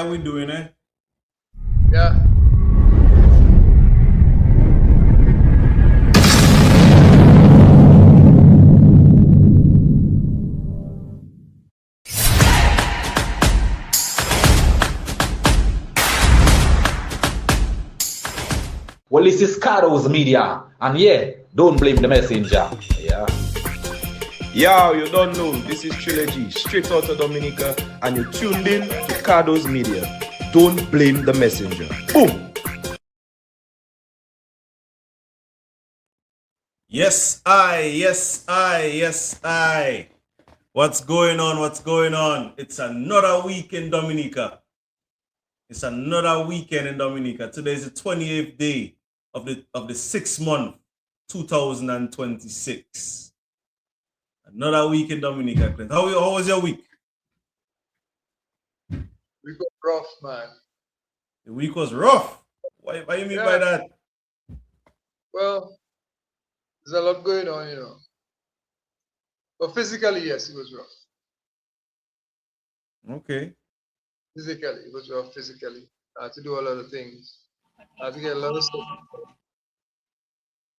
How are we doing, eh? Yeah. Well, this is Cardo's Media, and yeah, don't blame the messenger. Yeah. Yo, you don't know, this is Trilogy, straight out of Dominica, and you're tuned in to Cardo's Media. Don't blame the messenger. Boom! Yes, I. What's going on? What's going on? It's another week in Dominica. It's another weekend in Dominica. Today is the 28th day of the 6th month, 2026. Another week in Dominica, Clint. How was your week? We got rough, man. The week was rough. What do you mean by that? Well, there's a lot going on, you know. But physically, yes, it was rough. Okay. Physically, it was rough. Physically, I had to do a lot of things. I had to get a lot of stuff.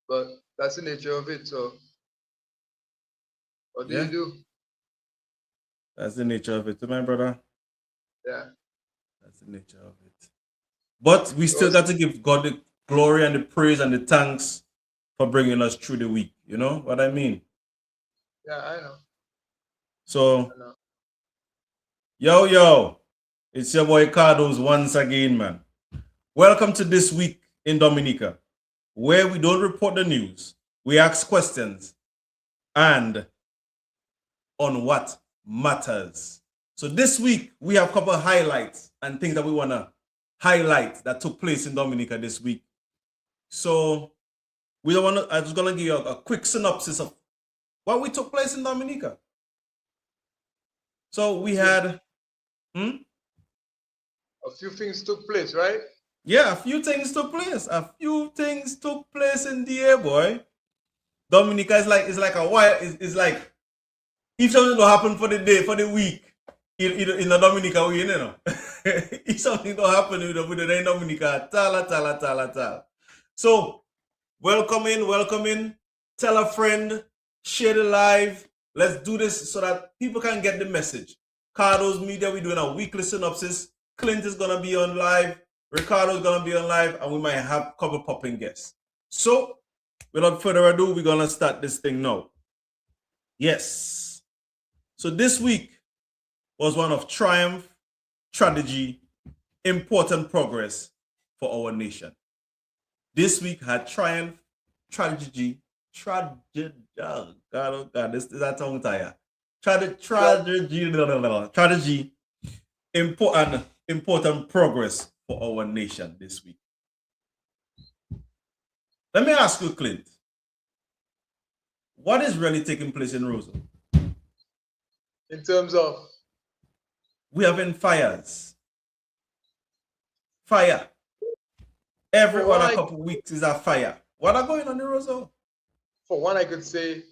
But that's the nature of it. So, what do you do? That's the nature of it, my brother. Yeah. That's the nature of it. But we still got to give God the glory and the praise and the thanks for bringing us through the week. You know what I mean? Yeah, I know. So, I know. yo, it's your boy Cardos once again, man. Welcome to This Week in Dominica, where we don't report the news, we ask questions, and on what matters. So this week, we have a couple of highlights and things that we want to highlight that took place in Dominica this week. So I'm just going to give you a quick synopsis of what we took place in Dominica. So we had... A few things took place, right? Yeah, a few things took place. A few things took place in the air, boy. Dominica is like a while. It's like if something don't happen for the day, for the week, in the Dominica, we you know. If something don't happen with the Dominica, tal. So welcome in. Tell a friend, share the live. Let's do this so that people can get the message. Cardo's Media, we're doing a weekly synopsis. Clint is gonna be on live. Ricardo's gonna be on live, and we might have a couple popping guests. So, without further ado, we're gonna start this thing now. Yes. So this week was one of triumph, tragedy, important progress for our nation. This week had triumph, tragedy, oh God, this is that tongue tire. Tragedy, important progress for our nation this week. Let me ask you, Clint, what is really taking place in Rosal? In terms of? We have been fires. Fire. Every other couple of weeks is a fire. What are going on in Rosal? For one, I could say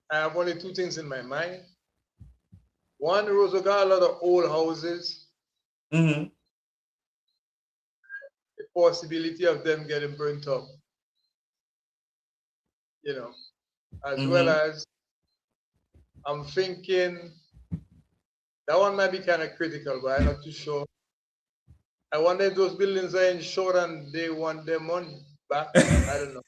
I have only two things in my mind. One, Rosal got a lot of old houses. Mm-hmm. The possibility of them getting burnt up. You know, as well as I'm thinking that one might be kind of critical, but I'm not too sure. I wonder if those buildings are insured and they want their money back. I don't know.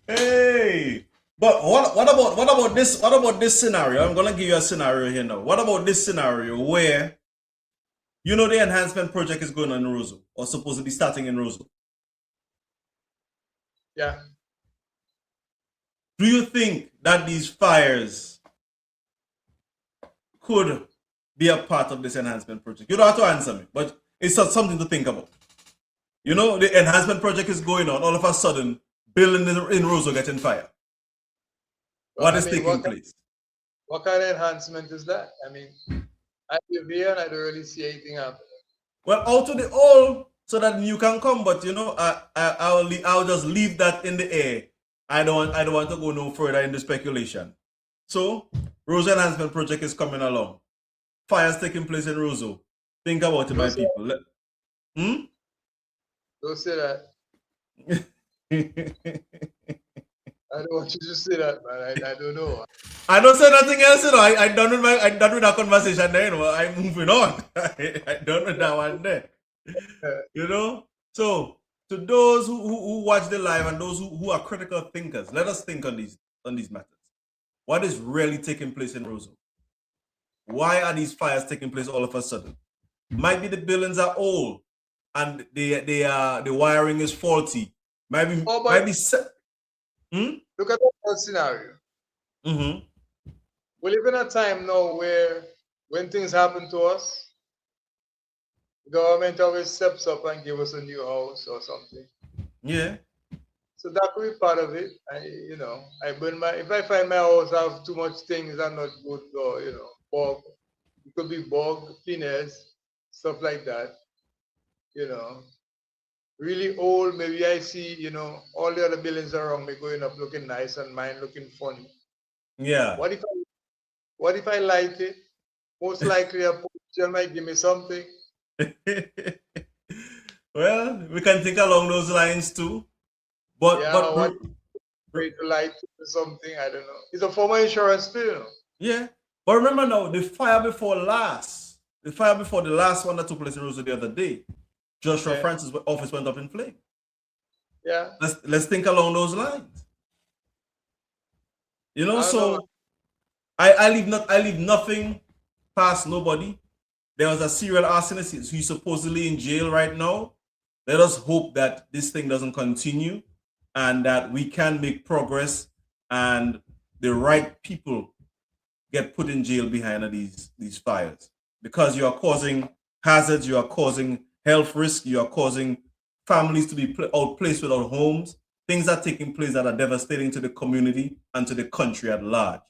Hey, but what about this? What about this scenario? I'm gonna give you a scenario here now. What about this scenario where you know the enhancement project is going on in Rosal or supposed to be starting in Rosal? Yeah. Do you think that these fires could be a part of this enhancement project? You don't have to answer me, but it's something to think about. You know, the enhancement project is going on. All of a sudden, buildings in Rosal getting fire. What is taking place? What kind of enhancement is that? I mean, I live here and I don't really see anything happening. Well, out to the old so that you can come, but you know, I'll just leave that in the air. I don't want to go no further in the speculation. So, Rosal Enhancement Project is coming along. fires taking place in Roseau. Think about it, my Don't say, people. don't say that. I don't want you to say that, man. I don't know. I don't say nothing else, you know. I done with that conversation there, you know. I'm moving on. I done with that one there. You know? So to those who watch the live and those who are critical thinkers, let us think on these matters. What is really taking place in Roseau? Why are these fires taking place all of a sudden? Might be the buildings are old and the wiring is faulty. Might be Look at that whole scenario. Mm-hmm. We live in a time now where when things happen to us, the government always steps up and give us a new house or something. Yeah. So that could be part of it. I burn if I find my house have too much things and not good, or bog, it could be bog, thinners, stuff like that. Really old. Maybe I see, all the other buildings around me going up looking nice and mine looking funny. Yeah. What if I like it? Most likely a politician might give me something. Well, we can think along those lines too. But to like something, I don't know. It's a form of insurance too, Yeah. But remember now, the fire before the last one that took place in Roseau the other day, Joshua Francis' office went up in flame. Yeah. Let's think along those lines. I leave nothing past nobody. There was a serial arsonist who's supposedly in jail right now. Let us hope that this thing doesn't continue and that we can make progress and the right people get put in jail behind these fires, because you are causing hazards, you are causing health risk, you are causing families to be outplaced without homes. Things are taking place that are devastating to the community and to the country at large.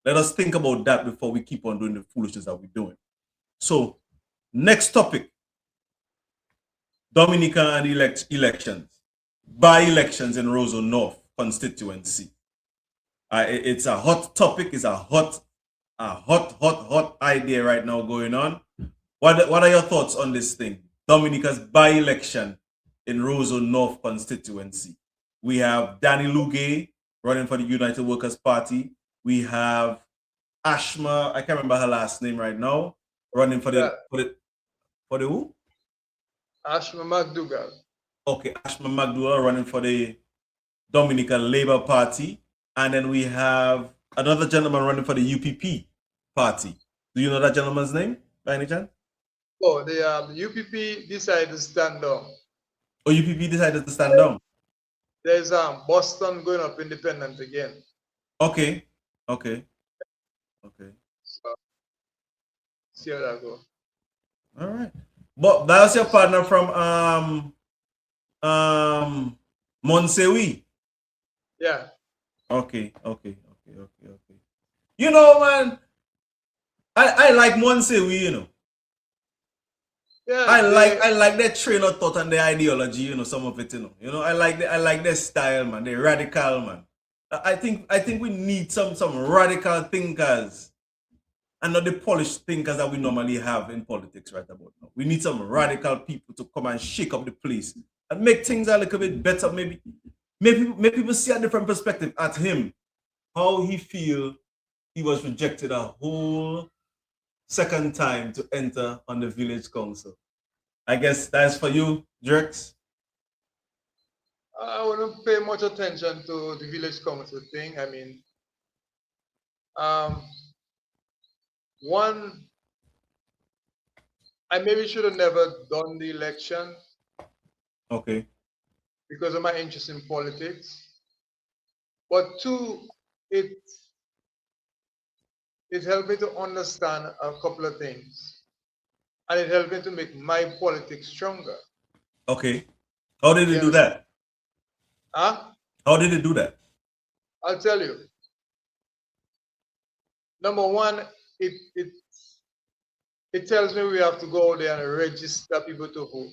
Let us think about that before we keep on doing the foolishness that we're doing. So, next topic, Dominica and elections. By-elections in Roseau North constituency. It's a hot topic, it's a hot idea right now going on. What are your thoughts on this thing? Dominica's by-election in Roseau North constituency. We have Danny Lugay running for the United Workers Party. We have Ashma, I can't remember her last name right now, running for the who? Ashma McDougall. Okay, Ashma McDougall running for the Dominican Labour Party. And then we have another gentleman running for the UPP party. Do you know that gentleman's name by any chance? Oh, the UPP decided to stand down. Oh, UPP decided to stand down. There's Boston going up independent again. Okay. So, see how that goes. All right. But that's your partner from Montsewi. Yeah. Okay. You know, man, I like Montsewi, you know. Yeah. I like their train of thought and their ideology, you know, some of it, you know. I like their style, man. They're radical, man. I think we need some radical thinkers and not the polished thinkers that we normally have in politics right about now. We need some radical people to come and shake up the place and make things a little bit better. Maybe people see a different perspective at him, how he feel he was rejected a whole second time to enter on the village council. I guess that's for you, Drex. I wouldn't pay much attention to the village council thing. I mean, one, I maybe should have never done the election. Okay. Because of my interest in politics. But two, it helped me to understand a couple of things. And it helped me to make my politics stronger. Okay. How did it do that? Huh? How did it do that? I'll tell you. Number one, it tells me we have to go out there and register people to vote.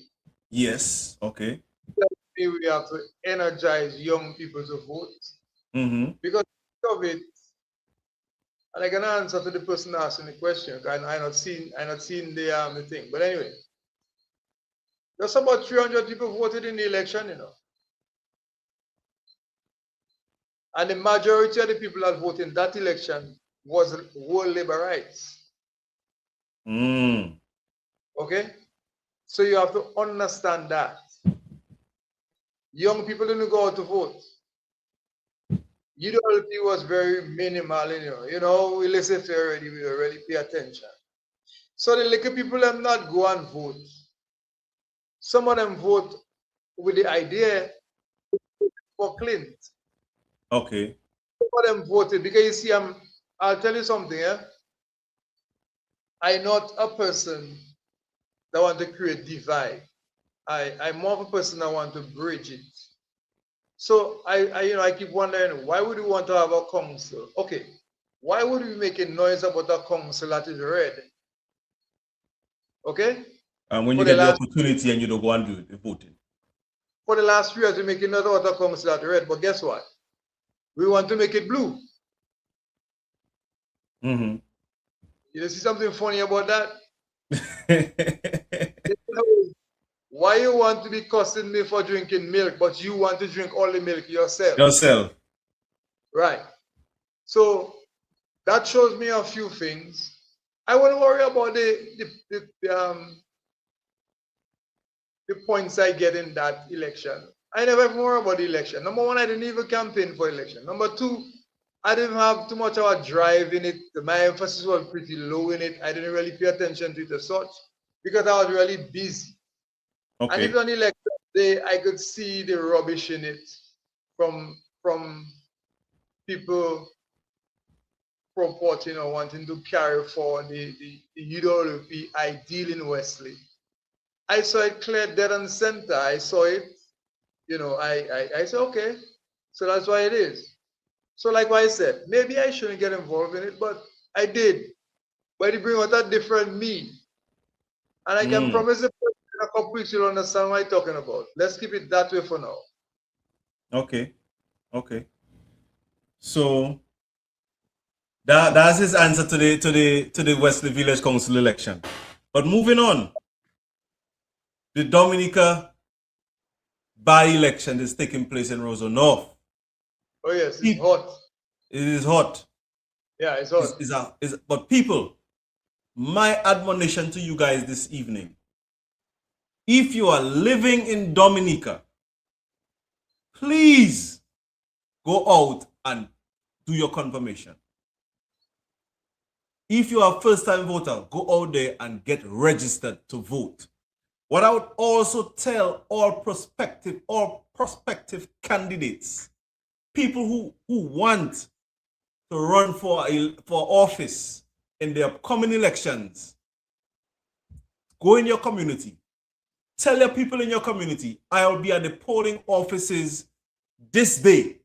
Yes. Okay. It tells me we have to energize young people to vote. Mm-hmm. Because of it, And I can answer to the person asking the question. I not seen the thing. But anyway, just about 300 people voted in the election, you know. And the majority of the people that voted in that election were labor rights. Mm. Okay? So you have to understand that. Young people didn't go out to vote. UWP was very minimal, you know, we listen to already, we already pay attention. So the little people them not go and vote. Some of them vote with the idea for Clint. Okay. Some of them voted because you see, I'll tell you something, yeah? I'm not a person that want to create divide. I'm more of a person that want to bridge it. So I keep wondering, why would we want to have a council? Okay, why would we make a noise about a council that is red? Okay? And when you get the opportunity and you don't go and do it, you're voting. For the last 3 years, we make another water council that red, but guess what? We want to make it blue. Mm-hmm. You see something funny about that? Why you want to be cussing me for drinking milk, but you want to drink all the milk yourself? Yourself. Right. So that shows me a few things. I won't worry about the points I get in that election. I never worry about the election. Number one, I didn't even campaign for election. Number two, I didn't have too much of a drive in it. My emphasis was pretty low in it. I didn't really pay attention to it as such because I was really busy. Okay. And even on election day, I could see the rubbish in it from people purporting or wanting to carry forward the UWP ideal in Wesley. I saw it clear dead and center. I saw it, you know, I said, okay, so that's why it is. So like what I said, maybe I shouldn't get involved in it, but I did. But it brings out a different me. And I can promise the person in a couple weeks you'll understand what I'm talking about. Let's keep it that way for now. Okay. Okay. So that's his answer to the Wesley Village Council election. But moving on, the Dominica by-election is taking place in Roseau North. Oh yes, it's hot. It is hot. Yeah, it's hot. But people, my admonition to you guys this evening, if you are living in Dominica, please go out and do your confirmation. If you are a first-time voter, go out there and get registered to vote. What I would also tell all prospective candidates, people who want to run for office in the upcoming elections, go in your community. Tell your people in your community, I will be at the polling offices this day.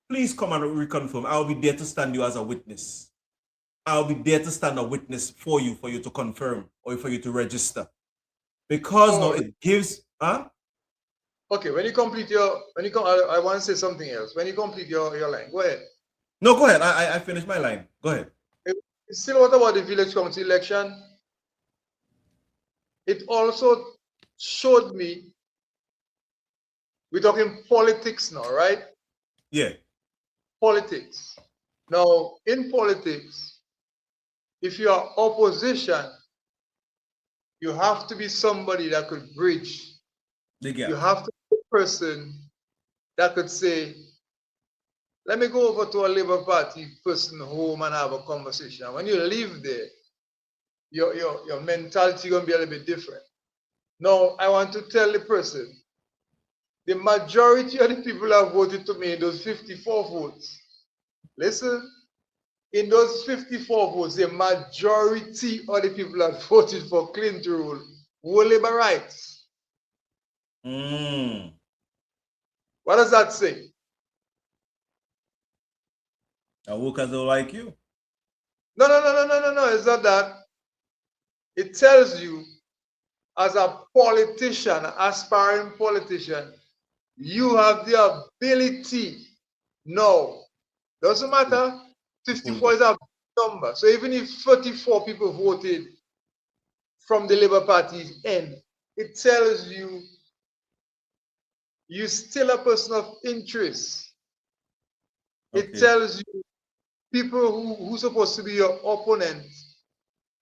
Please come and reconfirm. I will be there to stand you as a witness. I'll be there to stand a witness for you to confirm or for you to register. Because now it gives, Okay, when you complete I want to say something else. When you complete your line, go ahead. No, go ahead. I finished my line. Go ahead. Still, what about the village council election? It also showed me, we're talking politics now, right? Yeah. Politics. Now, in politics, if you are opposition, you have to be somebody that could bridge. You have to be a person that could say, let me go over to a Labour Party person home and have a conversation. When you live there, your mentality is going to be a little bit different. Now, I want to tell the person, the majority of the people that voted to me in those 54 votes, listen, in those 54 votes, the majority of the people that voted for Clinton rule were Labour rights. What does that say? Workers don't like you. No, it's not that. It tells you, as a politician, aspiring politician, you have the ability. No, doesn't matter. 54 is a number. So even if 34 people voted from the Labour Party's end, it tells you you're still a person of interest. It Okay. tells you people who's supposed to be your opponent,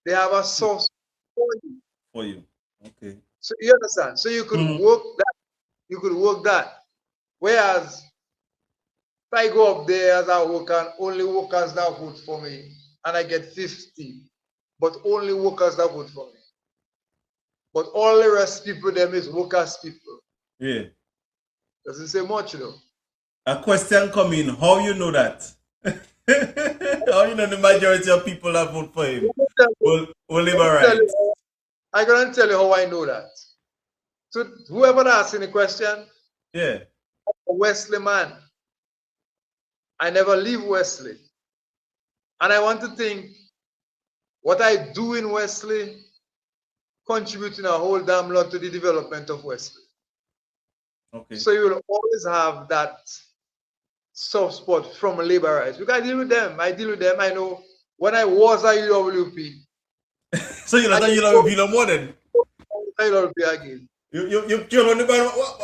they have a source for you. For you. Okay. So you understand? So you could work that. You could work that. Whereas if I go up there as a worker, only workers that vote for me, and I get 50, but only workers that vote for me. But all the rest people them is workers people. Yeah. Doesn't say much though. A question come in. How you know that? How you know the majority of people that vote for him will Labour right? I'm gonna tell you how I know that. So whoever asking the question, Yeah. I'm a Wesley man. I never leave Wesley. And I want to think what I do in Wesley contributing a whole damn lot to the development of Wesley. Okay. So you will always have that soft spot from Labourites. Because I deal with them. I know when I was at UWP. So you know that you love Villa more than UWP again. you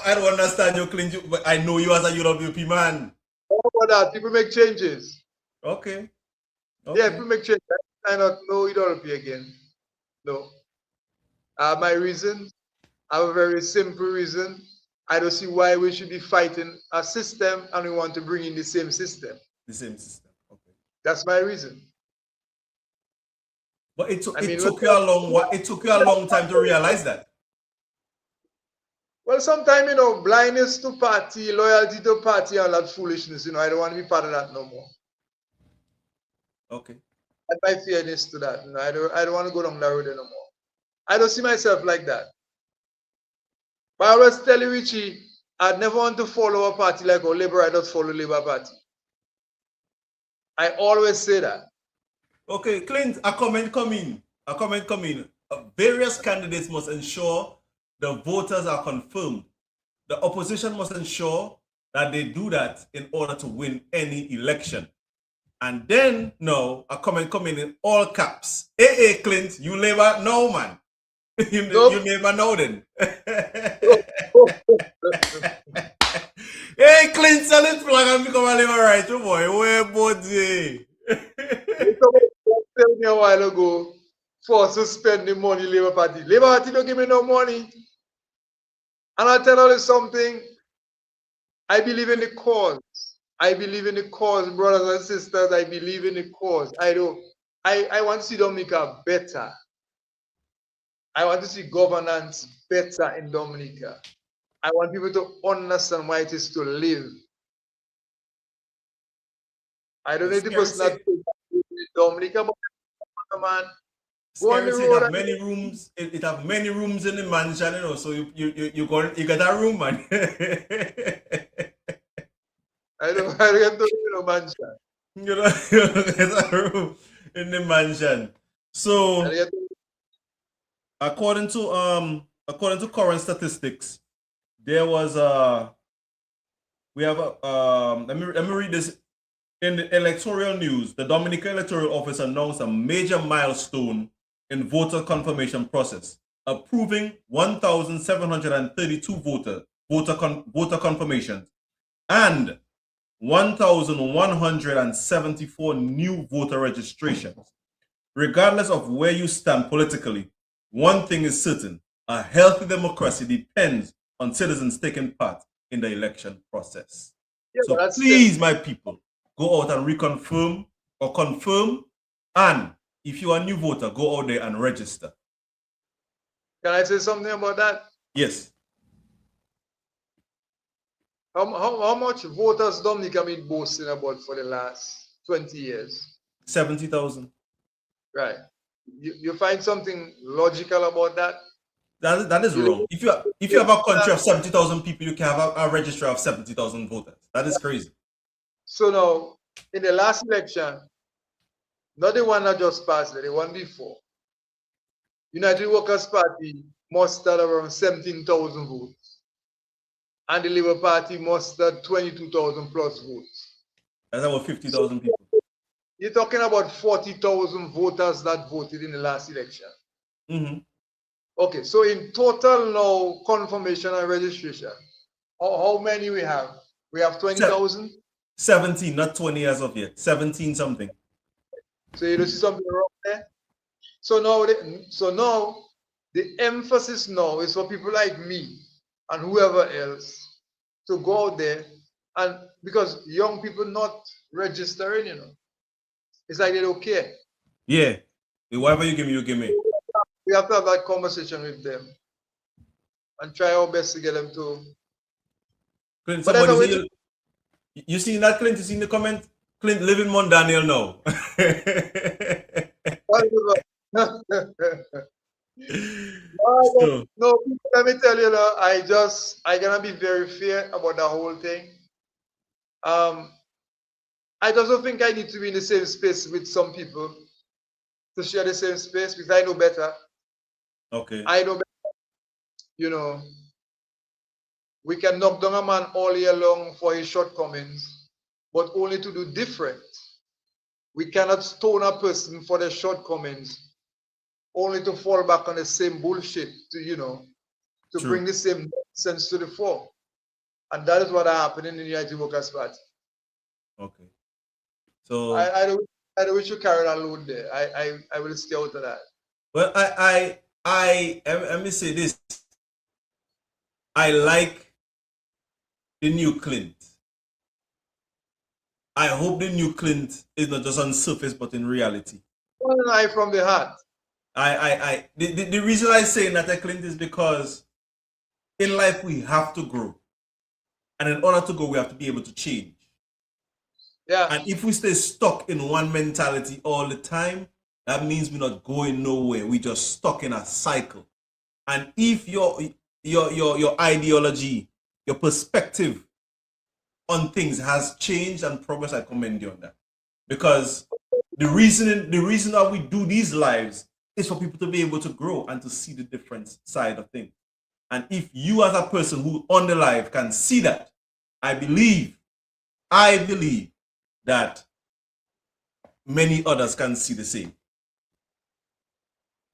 I don't understand your clean, but I know you as a UWP man. How about that? People make changes. Okay. Yeah, people make changes. I not know UWP again. No. My reason, I have a very simple reason. I don't see why we should be fighting a system and we want to bring in the same system. The same system. Okay. That's my reason. But it took you a long time to realize that. Well, sometimes, blindness to party, loyalty to party, and that foolishness, I don't want to be part of that no more. Okay. And my fairness to that, I don't want to go down that road no more. I don't see myself like that. But I always tell you, Richie, I'd never want to follow a party like a Labour. I don't follow Labour Party. I always say that. Okay, Clint, a comment come in. Various candidates must ensure the voters are confirmed. The opposition must ensure that they do that in order to win any election. And then, no, a comment come in all caps. Hey, Clint, you Labour? No, man. You Labour now then. Hey, Clint, sell it flag and become a Labour right, oh boy. Where body? Tell me a while ago, forced to spend the money Labour Party. Labour Party don't give me no money. And I'll tell you something. I believe in the cause. I believe in the cause, brothers and sisters. I believe in the cause. I want to see Dominica better. I want to see governance better in Dominica. I want people to understand why it is to live. I don't know the person that Dominica, but man, it have many rooms. It have many rooms in the mansion, so you got a room, man. I don't get to mansion. You get a room in the mansion. So according to current statistics, there was let me read this. In the electoral news, the Dominica Electoral Office announced a major milestone in voter confirmation process, approving 1,732 voter confirmations and 1,174 new voter registrations. Regardless of where you stand politically, one thing is certain: a healthy democracy depends on citizens taking part in the election process. Yeah, so please, my people, go out and reconfirm or confirm. And if you are a new voter, go out there and register. Can I say something about that? Yes. How much voters Dominica been boasting about for the last 20 years? 70,000. Right. You find something logical about that? That is wrong. If you have a country of 70,000 people, you can have a registrar of 70,000 voters. That is crazy. So now, in the last election, not the one that just passed, the one before, United Workers' Party mustered around 17,000 votes. And the Labour Party mustered 22,000 plus votes. That's about 50,000 people. you're talking about 40,000 voters that voted in the last election. Mm-hmm. Okay, so in total now, confirmation and registration, how many we have? We have 20,000. 17, not 20 as of yet. 17 something. So you see something wrong there. So now the emphasis now is for people like me and whoever else to go out there, and because young people not registering, it's like they don't care. Yeah. Whatever you give me, you give me. We have to have that conversation with them and try our best to get them to. Clint, But that's somebody the say you seen that, Clint? You seen the comment? Clint live in Mount Daniel now. So, No, let me tell you, I gonna be very fair about the whole thing. I don't think I need to be in the same space with some people to share the same space because I know better. okay. I know better. We can knock down a man all year long for his shortcomings, but only to do different. We cannot stone a person for their shortcomings, only to fall back on the same bullshit to True. bring the same sense to the fore. And that is what happened in the United Workers' Party. Okay. So I don't wish you carry that load there. I will stay out of that. well, let me say this. I like the new Clint. I hope the new Clint is not just on surface, but in reality. One eye from the heart. The reason I say that Clint is because in life we have to grow. And in order to grow, we have to be able to change. Yeah. And if we stay stuck in one mentality all the time, that means we're not going nowhere. We're just stuck in a cycle. And if your ideology, your perspective on things has changed and progress, I commend you on that. Because the reason why we do these lives is for people to be able to grow and to see the different side of things. And if you as a person who on the live can see that, I believe that many others can see the same.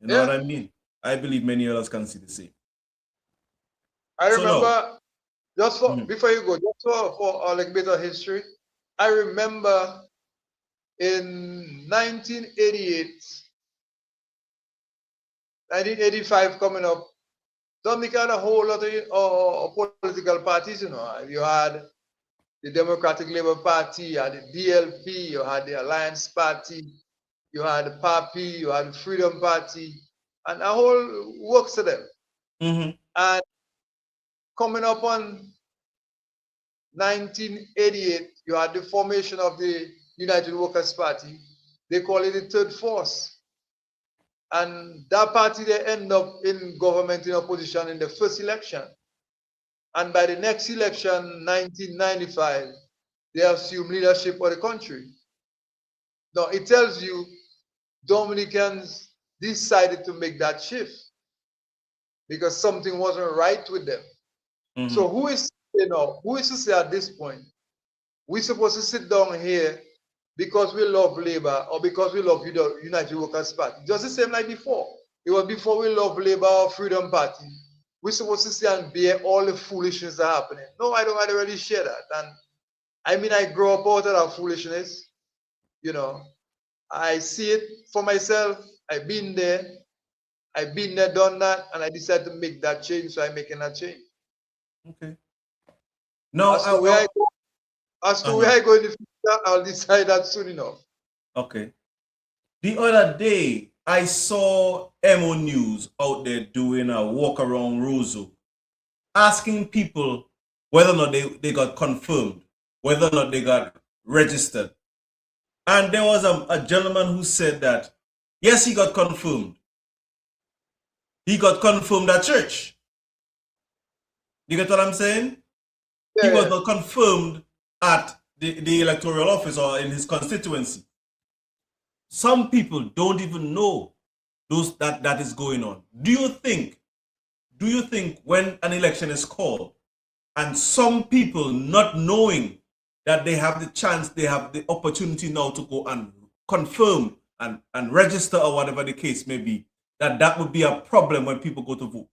You know what I mean? I believe many others can see the same. I remember, just for Mhm. before you go, just for a little bit of history, I remember in 1985 coming up, Dominica had a whole lot of political parties, You had the Democratic Labour Party, you had the DLP, you had the Alliance Party, you had the PAPI, you had the Freedom Party, and a whole works of them. Mm-hmm. And coming up on 1988, you had the formation of the United Workers' Party. They call it the Third Force. And that party, they end up in government in opposition in the first election. And by the next election, 1995, they assume leadership of the country. Now, it tells you Dominicans decided to make that shift because something wasn't right with them. Mm-hmm. So who is to say at this point, we're supposed to sit down here because we love Labour or because we love United Workers' Party? Just the same like before. It was before we love Labour or Freedom Party. We're supposed to sit and bear all the foolishness that are happening. No, I don't really share that. And I mean, I grew up out of that foolishness. I see it for myself. I've been there, done that, and I decided to make that change. So I'm making that change. Okay. No, as to where I go in the future, I'll decide that soon enough. Okay. The other day, I saw MO News out there doing a walk around Roseau, asking people whether or not they got confirmed, whether or not they got registered. And there was a gentleman who said that, yes, he got confirmed. He got confirmed at church. You get what I'm saying? Yeah. He was not confirmed at the electoral office or in his constituency. Some people don't even know that is going on. Do you think when an election is called and some people not knowing that they have the chance, they have the opportunity now to go and confirm and register or whatever the case may be, that would be a problem when people go to vote.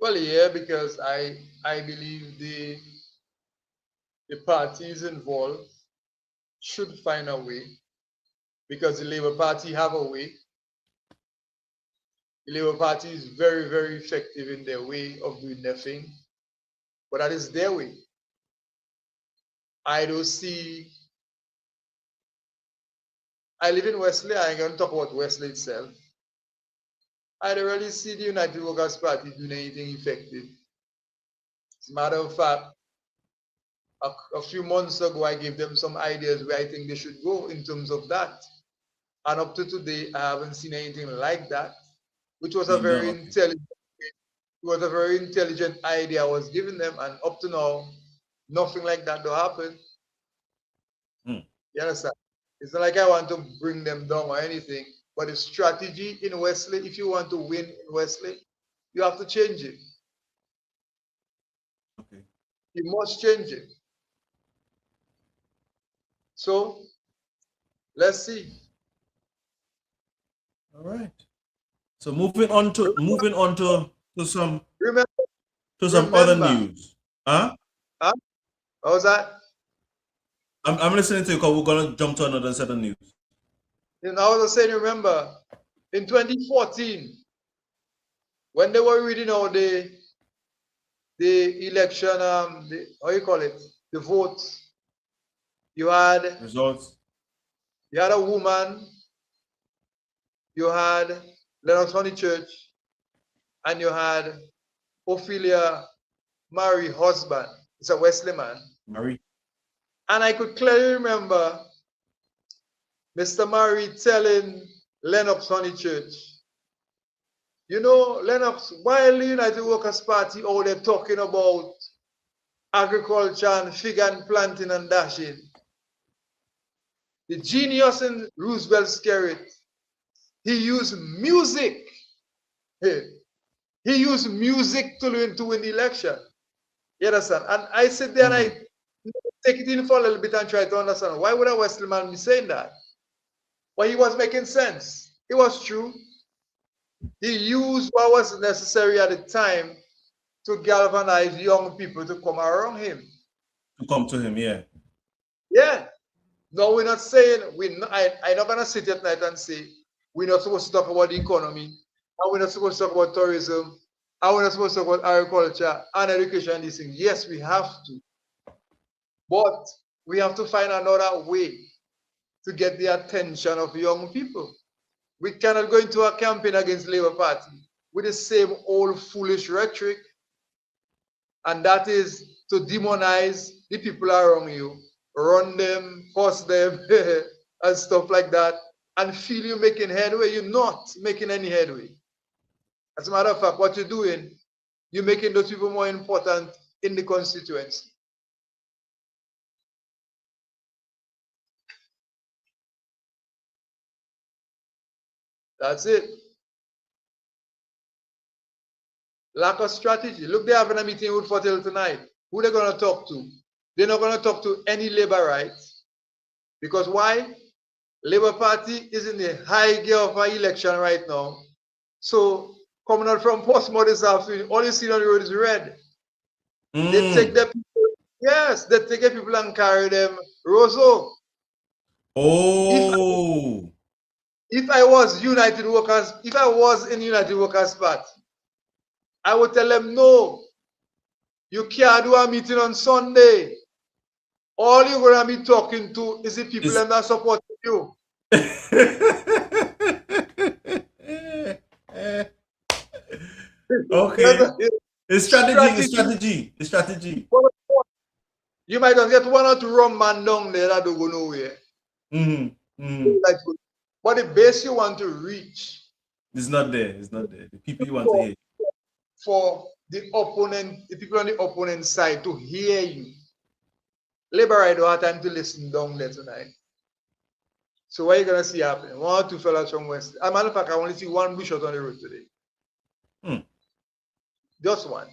Well, yeah, because I believe the parties involved should find a way, because the Labour Party have a way. The Labour Party is very, very effective in their way of doing their thing, but that is their way. I don't see. I live in Wesley. I ain't gonna talk about Wesley itself. I don't really see the United Workers' Party doing anything effective. As a matter of fact, a few months ago, I gave them some ideas where I think they should go in terms of that. And up to today, I haven't seen anything like that, which was a very intelligent idea I was giving them. And up to now, nothing like that will happen. You understand? It's not like I want to bring them down or anything, but the strategy in Wesley, if you want to win in Wesley, you have to change it. Okay. You must change it. So let's see. All right. So moving on to some other news. Huh? What was that? I'm listening to you because we're gonna jump to another set of news. And I was saying, remember, in 2014, when they were reading out the election, how you call it, the votes, you had results. You had a woman, you had Lennox Honeychurch, and you had Ophelia Murray husband. It's a Wesley man. Murray. And I could clearly remember Mr. Murray telling Lennox Honeychurch, you know, Lennox, while the United Workers' Party out there talking about agriculture and fig and planting and dashing, the genius in Roosevelt Skerrit, he used music. He used music to win the election. You understand? And I sit there and I take it in for a little bit and try to understand, why would a Wesley man be saying that? Well, he was making sense. It was true. He used what was necessary at the time to galvanize young people to come around him. To come to him, yeah. Yeah. No, we're not saying, I'm not going to sit at night and say, we're not supposed to talk about the economy, and we're not supposed to talk about tourism, and we're not supposed to talk about agriculture and education and these things. Yes, we have to. But we have to find another way to get the attention of young people. We cannot go into a campaign against Labour Party with the same old foolish rhetoric, and that is to demonize the people around you, run them, force them, and stuff like that, and feel you're making headway. You're not making any headway. As a matter of fact, what you're doing, you're making those people more important in the constituency. That's it. Lack of strategy. Look, they're having a meeting with Fortel tonight. Who they're going to talk to? They're not going to talk to any labor rights. Because why? Labour Party is in the high gear of our election right now. So coming out from Portsmouth this afternoon, all you see on the road is red. They take their people, yes, they take their people and carry them Roseau. Oh. If I was United Workers, if I was in United Workers Party, I would tell them, no, you can't do a meeting on Sunday. All you're going to be talking to is the people that are supporting you. Okay. It's strategy. You might just get one or two rum man down there that don't go nowhere. But the base you want to reach is not there. It's not there. The people you want to hear. For the opponent, the people on the opponent side to hear you. Labour I don't have time to listen down there tonight. So what are you gonna see happening? One or two fellas from West. As a matter of fact, I only see one bush out on the road today. Just one.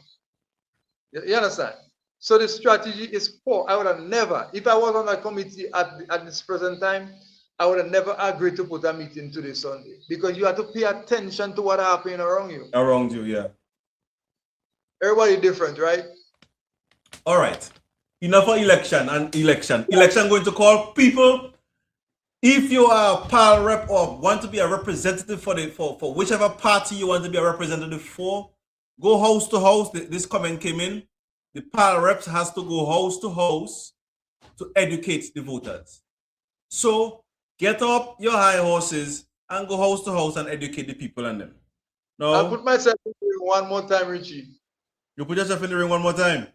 You understand? So the strategy is poor. I would have never, if I was on that committee at this present time, I would have never agreed to put a meeting today Sunday because you have to pay attention to what happening around you. Around you, yeah. Everybody different, right? All right. Enough for election and election. Election going to call people. If you are a PAL rep or want to be a representative for whichever party you want to be a representative for, go house to house. This comment came in. The PAL reps has to go house to house to educate the voters. So get up your high horses and go house to house and educate the people and them. No, I'll put myself in the ring one more time, Richie. you put yourself in the ring one more time.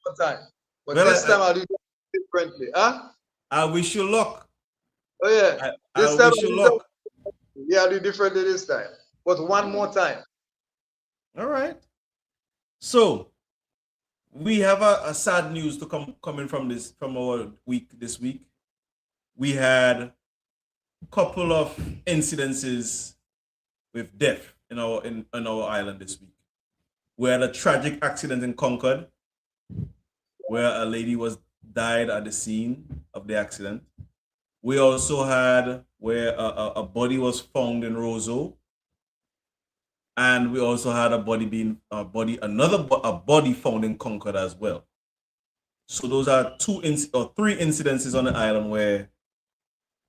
One time. But Well, this time I'll do it differently. Huh? I wish you luck. Oh yeah. I This time wish you luck. Yeah, I'll do differently this time. But one more time. All right. So we have a sad news to coming from our week this week. We had a couple of incidences with death in our island this week. We had a tragic accident in Concord where a lady died at the scene of the accident. We also had where a body was found in Roseau. And we also had a body found in Concord as well. So those are three incidences on the island where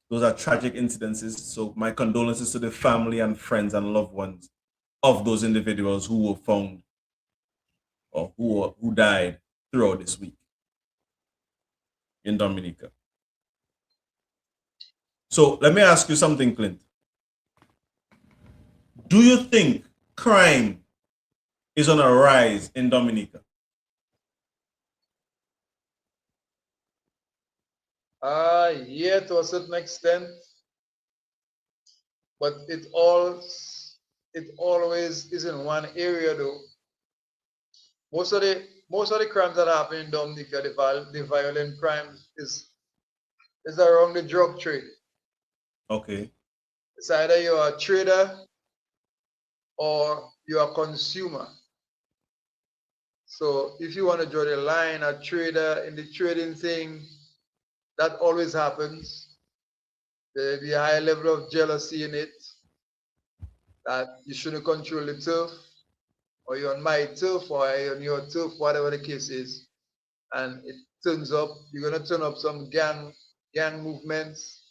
those are tragic incidences. So my condolences to the family and friends and loved ones of those individuals who were found or who died throughout this week in Dominica. So let me ask you something, Clint. Do you think crime is on a rise in Dominica? Yeah, to a certain extent. But it always is in one area though. Most of the crimes that happen in Dominica, the violent crimes is around the drug trade. Okay. It's either you're a trader or you're a consumer. So if you want to draw the line, a trader in the trading thing, that always happens. There'll be a high level of jealousy in it, that you shouldn't control the turf, or you're on my turf, or you're on your turf, whatever the case is. And it turns up, you're gonna turn up some gang movements,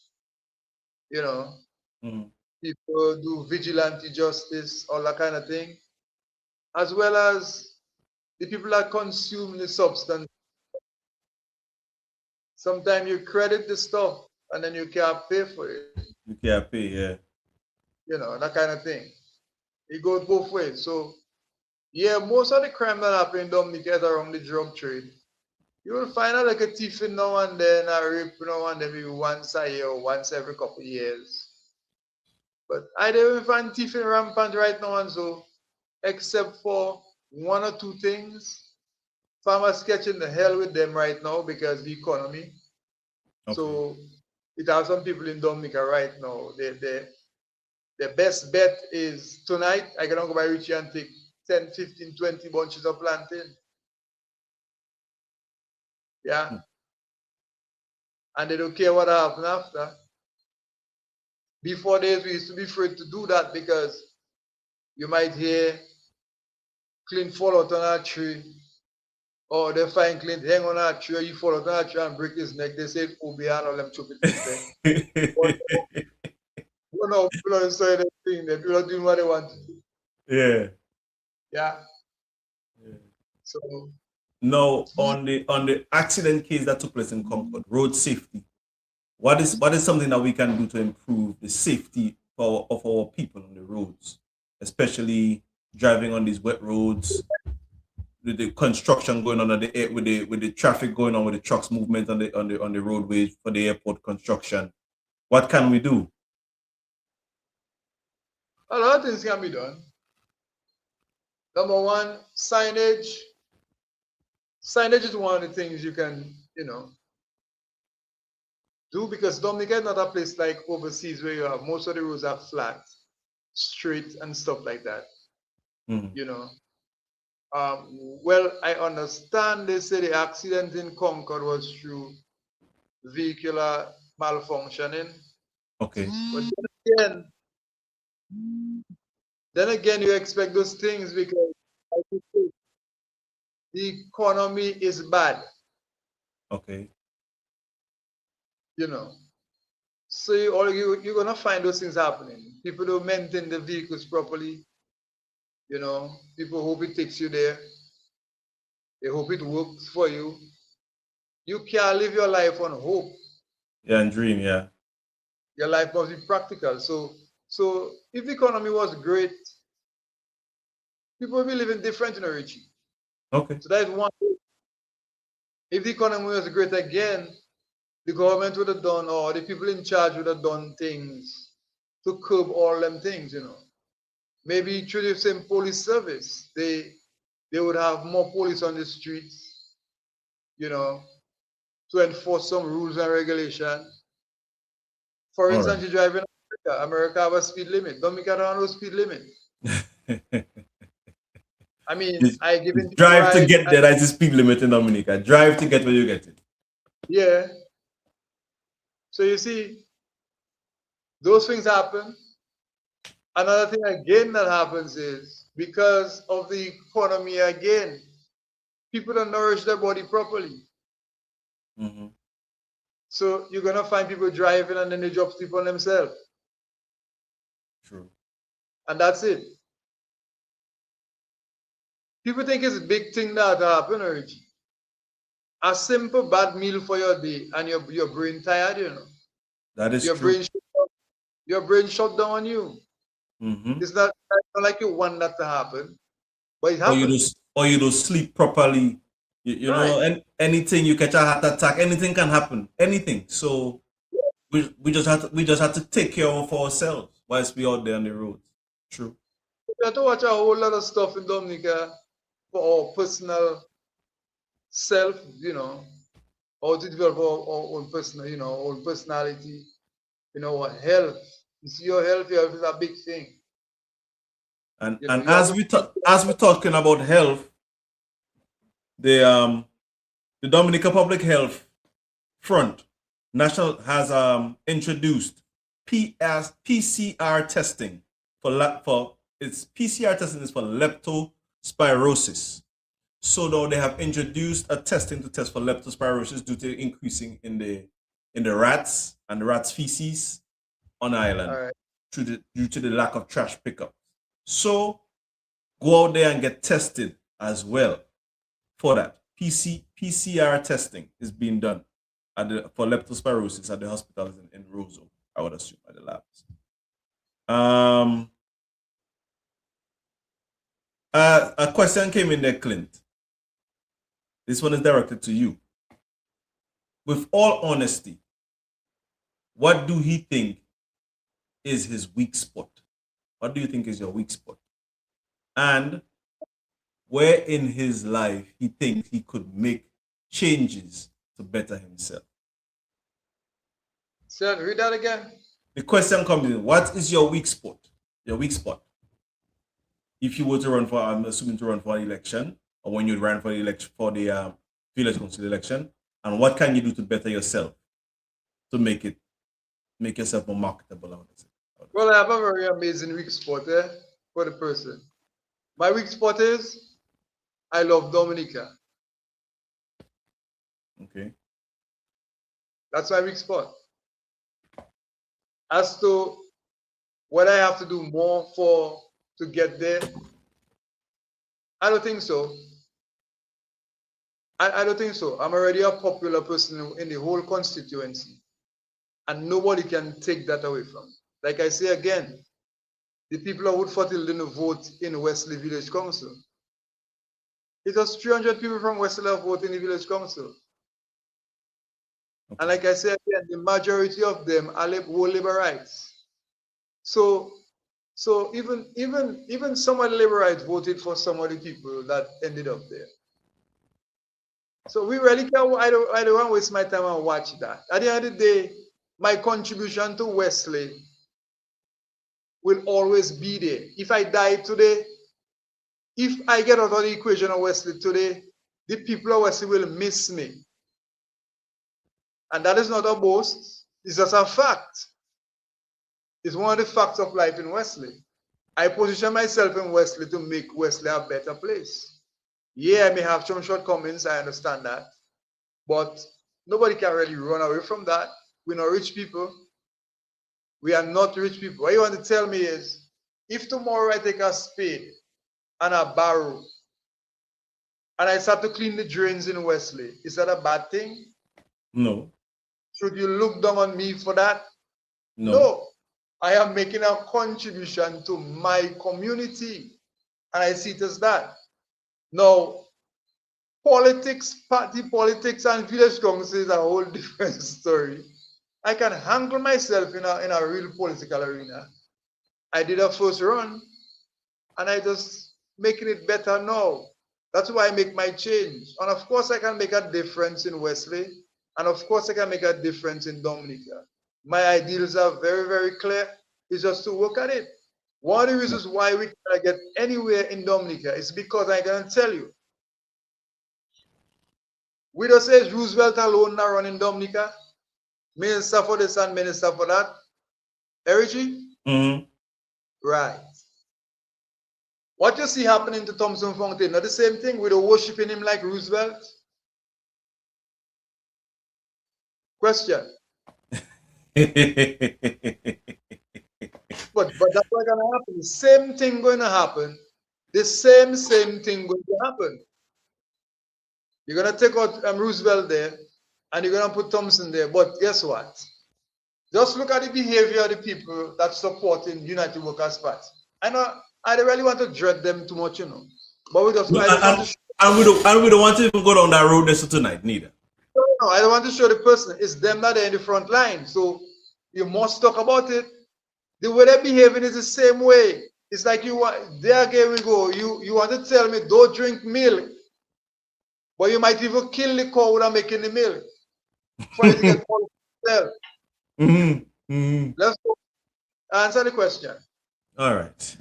you know. Mhm. People do vigilante justice, all that kind of thing, as well as the people that consume the substance. Sometimes you credit the stuff and then you can't pay for it. You can't pay, yeah. You know, that kind of thing. It goes both ways. So, yeah, most of the crime that happen in Dominica is around the drug trade. You will find out like a thief now and then, a rape now and then, maybe once a year or once every couple of years. But I don't even find thieving rampant right now, and so, except for one or two things. Farmers catching the hell with them right now because the economy. Okay. So it has some people in Dominica right now. The best bet is tonight, I can go by Richie and take 10, 15, 20 bunches of plantain. Yeah. And they don't care what happens after. Before days, we used to be afraid to do that because you might hear Clint fall out on a tree, or they find Clint hang on a tree, or you fall out on a tree and break his neck. They say, Obi and all them stupid things. No, people are saying that thing. They people are doing what they want to do. Yeah. Yeah. So now on the accident case that took place in Concord, road safety. What is something that we can do to improve the safety of our people on the roads, especially driving on these wet roads, with the construction going on with the traffic going on with the trucks movement on the roadways for the airport construction? What can we do? a lot of things can be done. Number one, signage. Signage is one of the things you can, do, because Dominica is not a place like overseas where you have most of the roads are flat, straight, and stuff like that. Mhm. Well, I understand they say the accident in Concord was through vehicular malfunctioning. Okay. But then again, you expect those things because like you say, the economy is bad, Okay. you know. So you're gonna find those things happening. People don't maintain the vehicles properly, you know. People hope it takes you there. They hope it works for you. You can't live your life on hope. Yeah, and dream. Yeah. Your life must be practical. So if the economy was great, people will be living different in Richie. Okay. So that is one thing. If the economy was great again, the government would have done, or the people in charge would have done things to curb all them things, you know. Maybe through the same police service, they would have more police on the streets, you know, to enforce some rules and regulations. For All instance, you drive in America. America have a speed limit. Dominica don't have no speed limit. right. I mean, Just I give in drive to ride. get there. That's the speed limit in Dominica. Drive to get where you get it. Yeah. So you see, those things happen. Another thing again that happens is because of the economy again, people don't nourish their body properly. Mm-hmm. So you're gonna find people driving and then they drop sleep on themselves. True. And that's it. People think it's a big thing that happen, Reggie. A simple bad meal for your day and your brain tired, you know. That is Your true. brain shut down on you. Mm-hmm. It's not like you want that to happen, but it Or you happens. don't sleep properly. You know, Right. and anything, you catch a heart attack, anything can happen. Anything. So we just have to take care of ourselves whilst we out there on the roads. True. You have to watch a whole lot of stuff in Dominica for our personal self, you know, or to develop our own personal, you know, our own personality, you know, our health. You see, your health is a big thing. And You know, and you have as we talking about health, the Dominica Public Health Front National has introduced PCR testing for its PCR testing is for leptospirosis. So though they have introduced a testing to test for leptospirosis due to increasing in the rats and the rats feces on the island all right. due to the lack of trash pickup. So go out there and get tested as well for that. PCR testing is being done for leptospirosis at the hospitals in Roseau, I would assume, at the labs. A question came in there, Clint. This one is directed to you. With all honesty, what do he think is his weak spot? What do you think is your weak spot? And where in his life he thinks he could make changes to better himself? So read that again. The question comes in, what is your weak spot? Your weak spot. If you were to run for, I'm assuming to run for an election, or when you ran for the election for the village council election, and what can you do to better yourself to make yourself more marketable? I would say. Well, I have a very amazing weak spot for the person. My weak spot is I love Dominica. Okay. That's my weak spot. As to what I have to do more to get there, I don't think so. I don't think so. I'm already a popular person in the whole constituency, and nobody can take that away from me. Like I say again, the people of Woodford Hill didn't vote in Wesley Village Council. It was 300 people from Wesley that voted in the Village Council. Okay. And like I said again, the majority of them are were Liberites. So even some of the Liberites voted for some of the people that ended up there. So we really can't, I don't want to waste my time and watch that. At the end of the day, my contribution to Wesley will always be there. If I die today, if I get out of the equation of Wesley today, the people of Wesley will miss me. And that is not a boast, it's just a fact. It's one of the facts of life in Wesley. I position myself in Wesley to make Wesley a better place. Yeah, I may have some shortcomings, I understand that. But nobody can really run away from that. We're not rich people. We are not rich people. What you want to tell me is, if tomorrow I take a spade and a barrow and I start to clean the drains in Wesley, is that a bad thing? No. Should you look down on me for that? No. No. I am making a contribution to my community, and I see it as that. Now, politics, party politics, and village council is a whole different story. I can handle myself in a real political arena. I did a first run, and I just making it better now. That's why I make my change. And of course, I can make a difference in Wesley, and of course, I can make a difference in Dominica. My ideals are very, very clear. It's just to work at it. One of the reasons why we can't get anywhere in Dominica is because I can tell you, we don't say Roosevelt alone now run in Dominica. Minister for this and minister for that. Erigi? Mm-hmm. Right. What you see happening to Thompson Fontaine, not the same thing with the worshiping him like Roosevelt? Question. But that's what's going to happen. The same thing going to happen. The same thing going to happen. You're going to take out Roosevelt there, and you're going to put Thompson there. But guess what? Just look at the behavior of the people that supporting United Workers' Party. I know I don't really want to dread them too much, you know. But we just, No, and we don't want to even go down that road this tonight, neither. No, I don't want to show the person. It's them that are in the front line. So you must talk about it. The way they're behaving is the same way. It's like you want, there again we go. You want to tell me don't drink milk, but you might even kill the cow without making the milk for you to get called to Let's go. Answer the question. All right.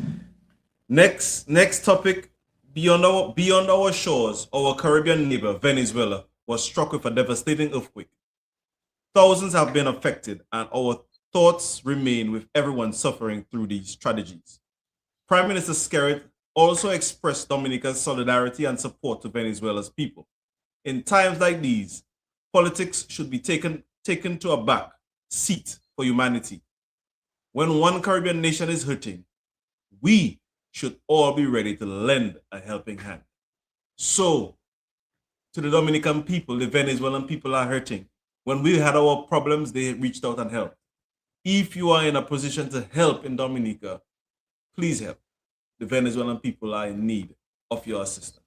Next topic. Beyond our shores, our Caribbean neighbor, Venezuela, was struck with a devastating earthquake. Thousands have been affected, and our thoughts remain with everyone suffering through these tragedies. Prime Minister Skerrit also expressed Dominica's solidarity and support to Venezuela's people. In times like these, politics should be taken to a back seat for humanity. When one Caribbean nation is hurting, we should all be ready to lend a helping hand. So, to the Dominican people, the Venezuelan people are hurting. When we had our problems, they reached out and helped. If you are in a position to help in Dominica, please help. The Venezuelan people are in need of your assistance.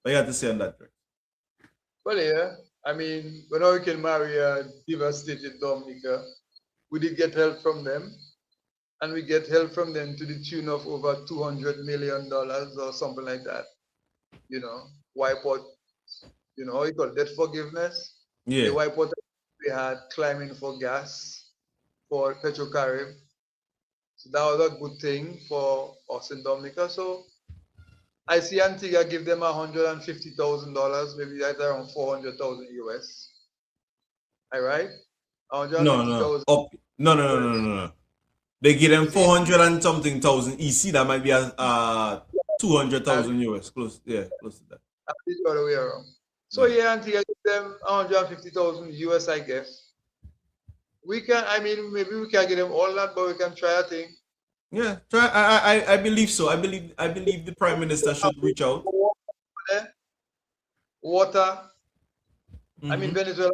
What you have to say on that, Greg? Well, yeah. I mean, when Hurricane Maria devastated Dominica, we did get help from them. And we get help from them to the tune of over $200 million or something like that. You know, wipe out, you know, you call debt forgiveness. Yeah. The wipe out we had climbing for gas for Petrocarib. So that was a good thing for us in Dominica. So I see Antigua give them $150,000, maybe that's around 400,000 US. All right? No. They give them 400 and something thousand EC. That might be 200,000 US. Close to that. That's the other way around. So yeah, Antigua give them 150,000 US, I guess. We can, I mean, maybe we can't get them all that, but we can try a thing. Yeah, try. I believe so. I believe the Prime Minister should reach out. Water. I mean, Venezuela,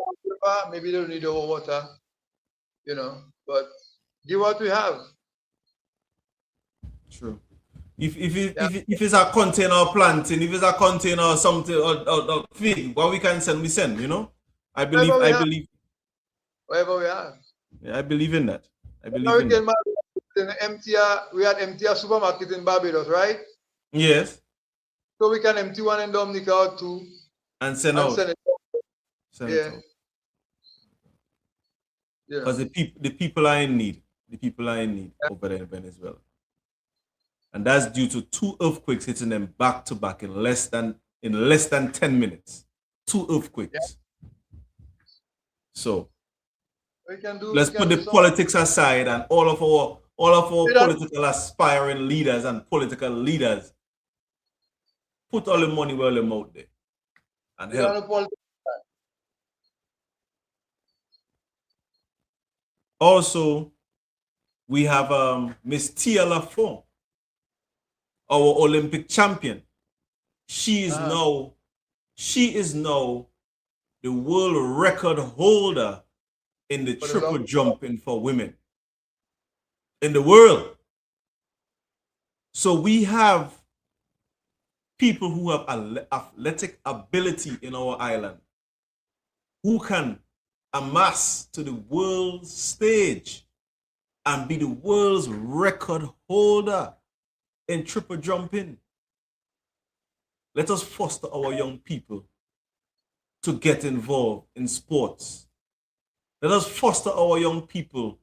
maybe they don't need our water, you know, but give what we have. True. If it's a container or planting, if it's a container or something or feed, what we can send, we send, you know? I believe. Whatever we have. Yeah, I believe in that. We had MTR supermarket in Barbados, right? Yes. So we can empty one in Dominica or two. And send out. Send it out. Because the people are in need. The people are in need over there in Venezuela. And that's due to 2 earthquakes hitting them back to back in less than 10 minutes. 2 earthquakes. Yeah. So We can do. let's we can put do the some- politics aside and all of our Yeah. political aspiring leaders and political leaders put all the money where them out there and we don't help. know politics. Also, we have Miss Tia Lafont, our Olympic champion. She is now the world record holder in the For the triple long- jumping for women in the world. So we have people who have athletic ability in our island who can amass to the world stage and be the world's record holder in triple jumping. Let us foster our young people to get involved in sports. Let us foster our young people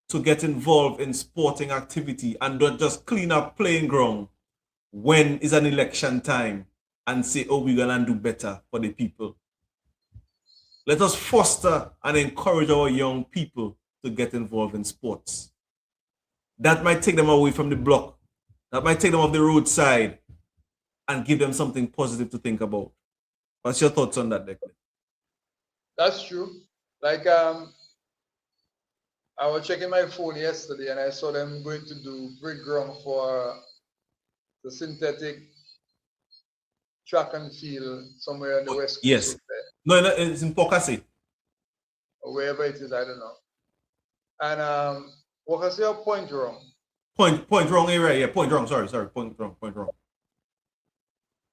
to get involved in sporting activity and don't just clean up playing ground when it's an election time and say, oh, we're gonna do better for the people. Let us foster and encourage our young people to get involved in sports. That might take them away from the block. That might take them off the roadside and give them something positive to think about. What's your thoughts on that, Declan? That's true. Like I was checking my phone yesterday and I saw them going to do brick ground for the synthetic track and field somewhere on the west coast. Yes. Up there, No, it's in Pokasi. or wherever it is, I don't know. And what can I say a point wrong? Point wrong area. Yeah, point wrong. Sorry. Point wrong.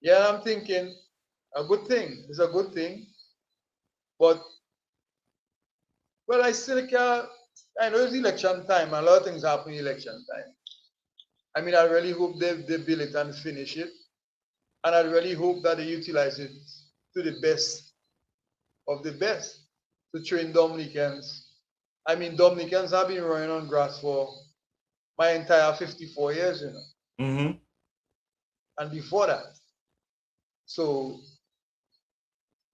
Yeah, I'm thinking a good thing. It's a good thing. But well, I still can't. I know it's election time. A lot of things happen in election time. I mean, I really hope they build it and finish it. And I really hope that they utilize it to the best of the best to train Dominicans. I mean, Dominicans have been running on grass for my entire 54 years, you know, Mm-hmm. and before that. So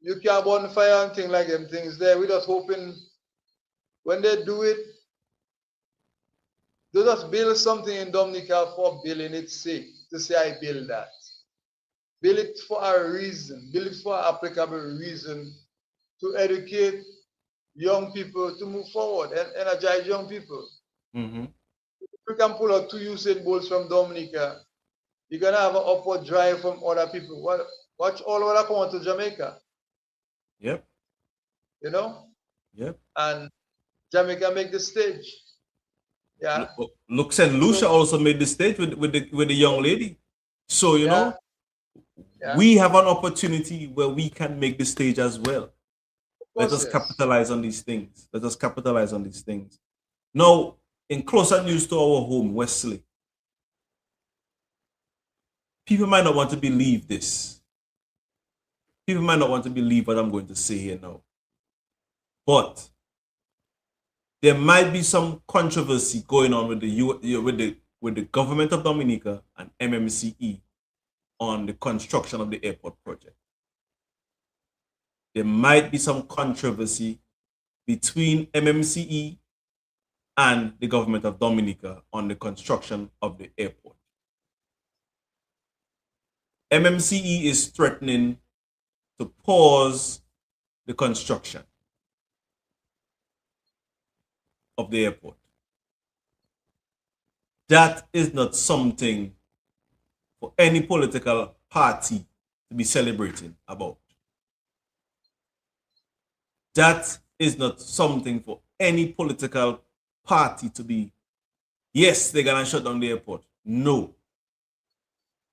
you can't bonfire and things like them things there. We're just hoping when they do it, they just build something in Dominica for building its sake, to say I build that. Build it for a reason, build it for an applicable reason to educate young people to move forward and energize young people. Mm-hmm. If we can pull out 2 Usain Bolts from Dominica, you're gonna have an upward drive from other people. Watch all of that come out to Jamaica, Yep. you know? Yep. And Jamaica make the stage. Yeah. Look, St. Lucia also made the stage with the young lady. So you know, Yeah. we have an opportunity where we can make the stage as well. Let us Yes. capitalize on these things. Let us capitalize on these things. Now, in closer news to our home, Wesley, people might not want to believe this. People might not want to believe what I'm going to say here now. But there might be some controversy going on with the government of Dominica and MMCE on the construction of the airport project. There might be some controversy between MMCE and the government of Dominica on the construction of the airport. MMCE is threatening to pause the construction of the airport. That is not something for any political party to be celebrating about. That is not something for any political party to be, yes, they're going to shut down the airport. No.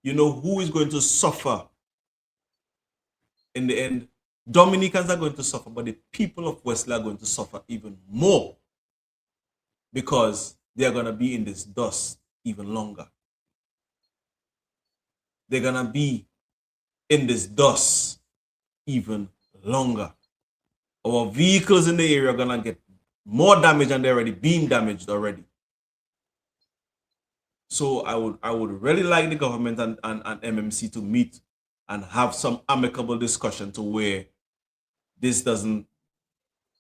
You know who is going to suffer in the end? Dominicans are going to suffer, but the people of Wesley are going to suffer even more because they are going to be in this dust even longer. They're going to be in this dust even longer. Our vehicles in the area are going to get more damage than they're already being damaged already. So I would really like the government and MMC to meet and have some amicable discussion to where this doesn't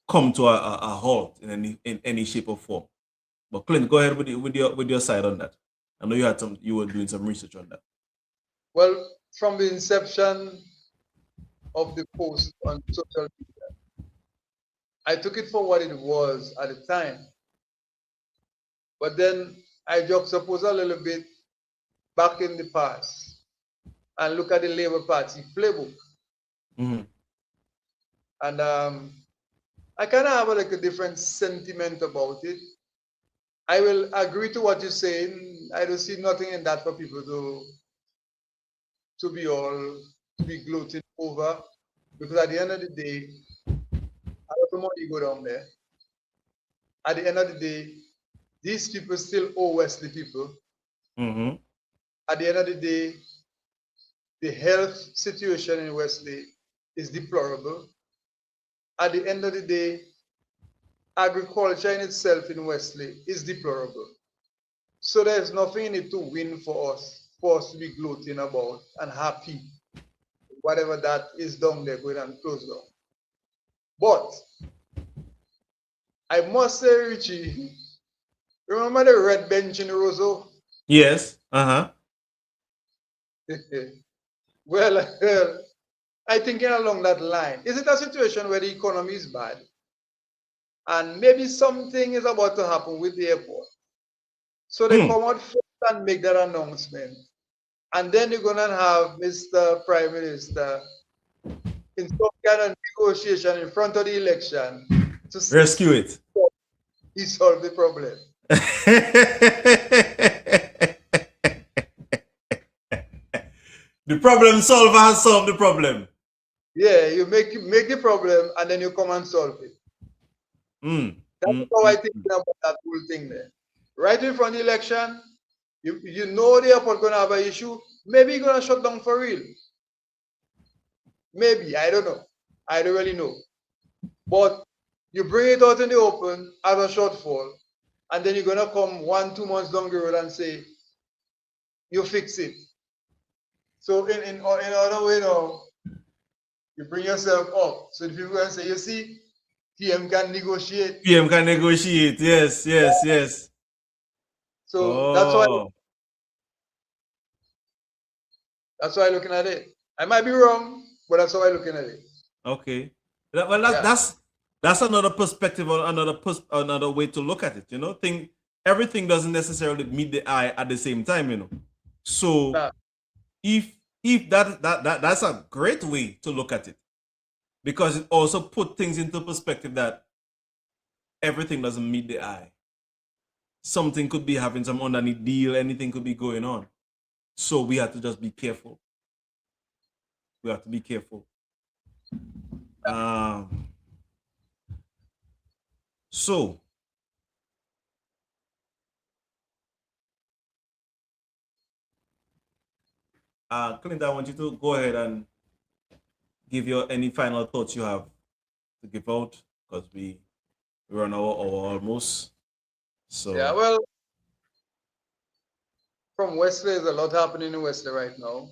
come to a halt in any shape or form. But Clint, go ahead with your side on that. I know you were doing some research on that. Well, from the inception of the post on social media, I took it for what it was at the time. But then I juxtapose a little bit back in the past and look at the Labour Party playbook. Mm-hmm. And I kind of have a different sentiment about it. I will agree to what you're saying. I don't see nothing in that for people to be gloating over, because at the end of the day, a lot of money go down there. At the end of the day, these people still owe Wesley people. Mm-hmm. At the end of the day, the health situation in Wesley is deplorable. At the end of the day, agriculture in itself in Wesley is deplorable. So there's nothing in it to win for us to be gloating about and happy, whatever that is down there going and close down. But I must say, Richie, remember the red bench in Roseau? Yes. Uh-huh. Well, I think along that line, is it a situation where the economy is bad? And maybe something is about to happen with the airport. So they come out first and make that announcement. And then you're going to have Mr. Prime Minister in some kind of negotiation in front of the election to rescue it. He solved the problem. The problem solver has solved the problem. Yeah, you make the problem and then you come and solve it. That's how I think about that whole thing there. Right in front of the election, you know the airport gonna have an issue. Maybe you're gonna shut down for real. Maybe, I don't know. I don't really know. But you bring it out in the open as a shortfall, and then you're gonna come 1-2 months down the road and say you fix it. So in other way now, you bring yourself up. So the people gonna say, you see, PM can negotiate. PM can negotiate. Yes, yes, yes. So that's why I'm looking at it. I might be wrong, but that's how I'm looking at it. Okay. Well, that's another perspective or another way to look at it. You know, everything doesn't necessarily meet the eye at the same time. You know, so if that's a great way to look at it, because it also put things into perspective that everything doesn't meet the eye. Something could be having some underneath deal. Anything could be going on. So we have to just be careful. We have to be careful. So Clint, I want you to go ahead and give your any final thoughts you have to give out, because we're on our almost. So yeah, well, from Wesley, there's a lot happening in Wesley right now.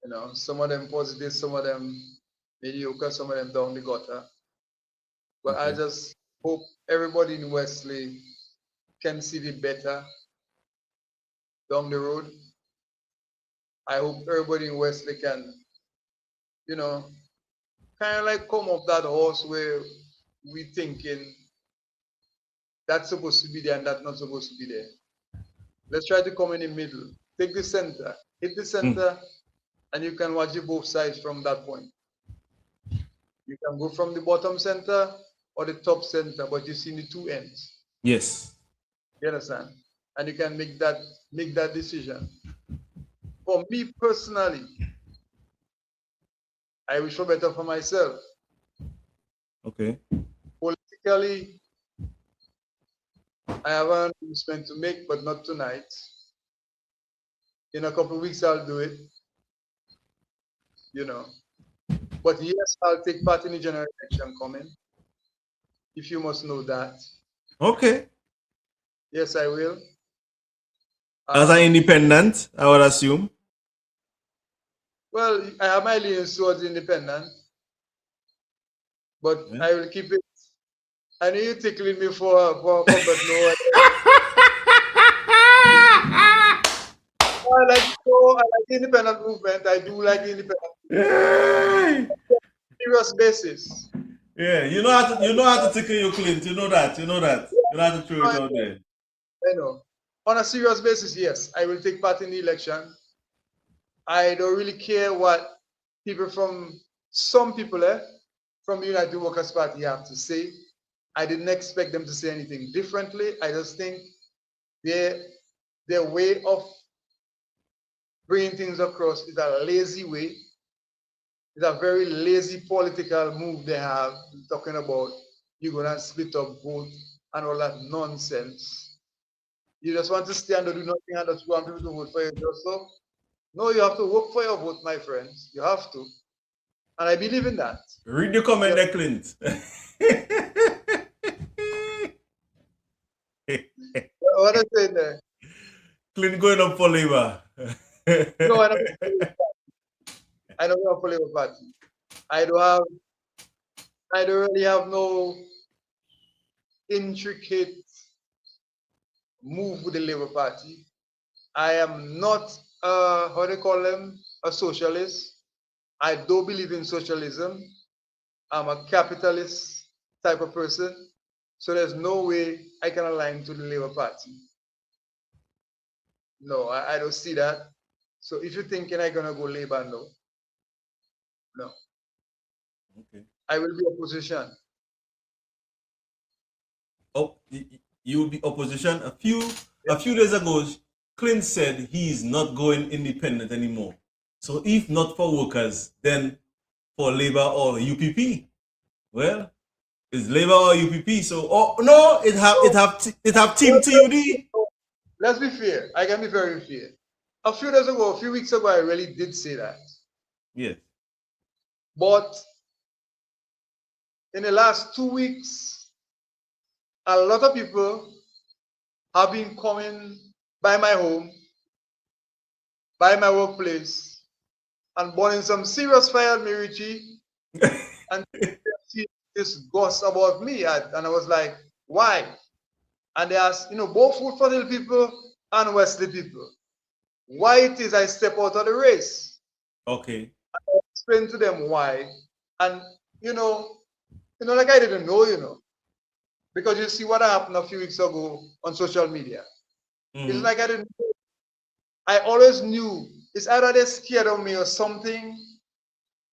You know, some of them positive, some of them mediocre, some of them down the gutter. But okay. I just hope everybody in Wesley can see the better down the road. I hope everybody in Wesley can, you know, kind of like come off that horse where we thinking that's supposed to be there and that's not supposed to be there. Let's try to come in the middle. Take the center, hit the center, and you can watch it both sides from that point. You can go from the bottom center or the top center, but you see the two ends. Yes. You understand? And you can make that decision. For me personally, I wish for better for myself. Okay. Politically, I have an announcement to make, but not tonight. In a couple of weeks, I'll do it. You know. But yes, I'll take part in the general election coming. If you must know that. Okay. Yes, I will. As an independent, I would assume. Well, I have my leanings towards independent, but Yeah. I will keep it. I know you're tickling me but no. I like the independent movement. I do like the independent Hey! serious basis. Yeah, you know how to tickle your Clint. You know that. You know that. You know how to throw it out there. I know. On a serious basis, yes, I will take part in the election. I don't really care what some people from the United Workers' Party have to say. I didn't expect them to say anything differently. I just think their way of bringing things across is a lazy way. It's a very lazy political move they have, talking about you're going to split up vote and all that nonsense. You just want to stand and do nothing and just want people to vote for you yourself. No, you have to work for your vote, my friends. You have to. And I believe in that. Read the comment there, Clint. What I say there? Clint going up for Labour. No, I don't go for Labour Party. I don't really have no intricate move with the Labour Party. I am not how they call them, a socialist. I don't believe in socialism. I'm a capitalist type of person. So there's no way I can align to the Labour Party. No, I don't see that. So if you're thinking I'm gonna go Labour, no. No. Okay. I will be opposition. Oh, you will be opposition. A few days ago, Clint said he's not going independent anymore. So if not for workers, then for Labour or UPP. Well, it's Labour or UPP. So no, it have Team TUD. Let's be fair. I can be very fair. A few weeks ago, I really did say that. Yes. But in the last 2 weeks, a lot of people have been coming by my home, by my workplace, and burning some serious fire at me, Richie, and this gossip about me. And I was like, why? And they asked, both Food for the people and Wesley people, why it is I step out of the race. Okay. I explained to them why. And, like I didn't know, because you see what happened a few weeks ago on social media. It's like I didn't know. I always knew it's either they're scared of me or something.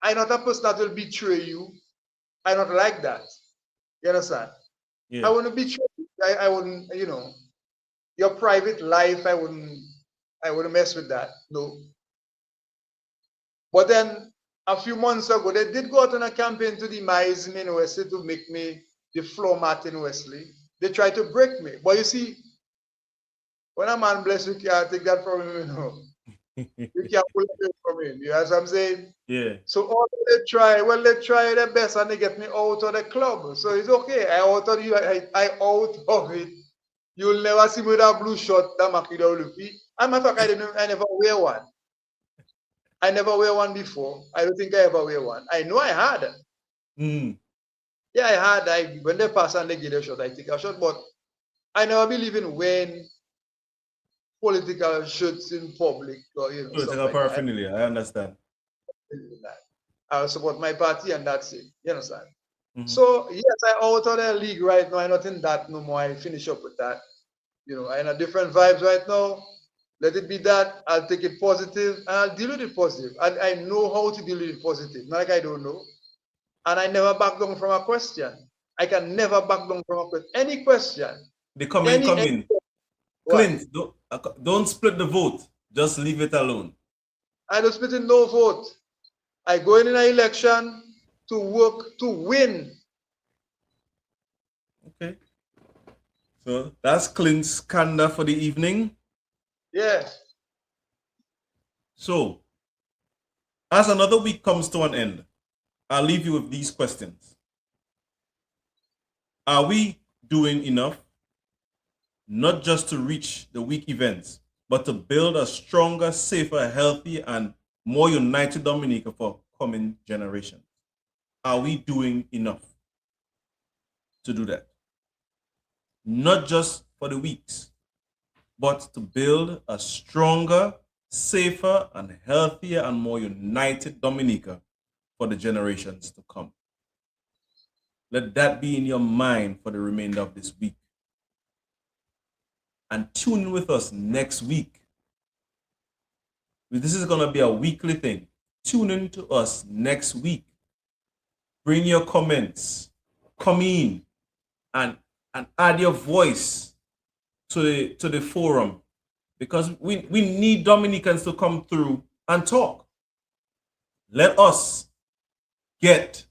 I'm not a person that will betray you. I'm not like that. You understand? Yeah. I wouldn't betray you. I wouldn't, your private life, I wouldn't mess with that. No. But then a few months ago, they did go out on a campaign to demise me in Wesley, to make me the floor mat in Wesley. They tried to break me. But you see, when a man bless you, can't take that from him, You can't pull it from him. You know what I'm saying? Yeah. So all they try their best and they get me out of the club. So it's okay. I out of you. I out of it. You'll never see me with a blue shirt that Makidaulupi. I'm a fact, I never wear one. I never wear one before. I don't think I ever wear one. I know I had. Yeah, I had. When they pass and they get a shot, I take a shot. But I never believe in wearing political shirts in public or Political paraphernalia, I understand. I'll support my party and that's it. You understand? So yes, I out of the league right now. I'm not in that no more. I finish up with that. I'm in a different vibes right now. Let it be that. I'll take it positive and I'll deal with it positive. I know how to deal with it positive. Not like I don't know. And I never back down from a question. I can never back down from a question. Any question. The comment coming. Clint, don't split the vote. Just leave it alone. I don't split in no vote. I go in an election to work to win. Okay. So that's Clint's candor for the evening. Yeah. So, as another week comes to an end, I'll leave you with these questions. Are we doing enough, not just to reach the week events, but to build a stronger, safer, healthy, and more united Dominica for coming generations. Are we doing enough to do that? Not just for the weeks, but to build a stronger, safer, and healthier and more united Dominica for the generations to come. Let that be in your mind for the remainder of this week. And tune in with us next week. This is going to be a weekly thing. Tune in to us next week. Bring your comments. Come in and add your voice to the forum, because we need Dominicans to come through and talk. Let us get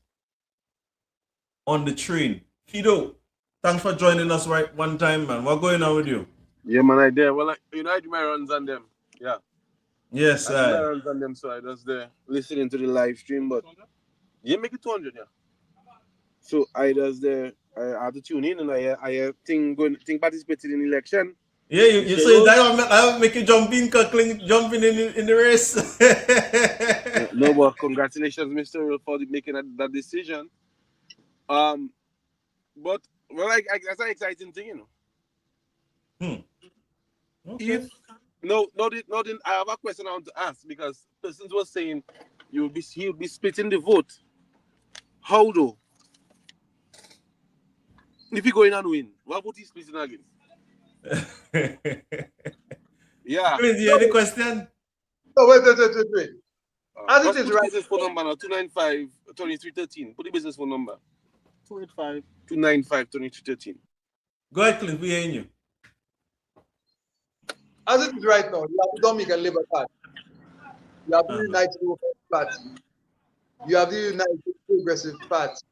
on the train. Fido, thanks for joining us right one time, man. What's going on with you? Yeah, man, I there. Well, you know, I do my runs on them. Yeah. Yes, I do my runs on them, so I just there listening to the live stream, but you make it 200, yeah. So I just there. I have to tune in, and I think participating in the election. Yeah, you say that I'll make you jump in in the race. No, but congratulations, Mr. Earl, for making that decision. But well, that's an exciting thing, you know. Okay. If I have a question I want to ask, because persons were saying he'll be splitting the vote. How though? If he go in and win, what vote he splitting again? Yeah. Chris, you hear the question? No, wait. As it is Put right. business phone number now, 295-2313. Put the business phone number. 285-295-2313. Go ahead, Clint, we're hearing you. As it is right now, you have the Dominican Labour Party. You have the United Workers Party. You have the United Progressive Party.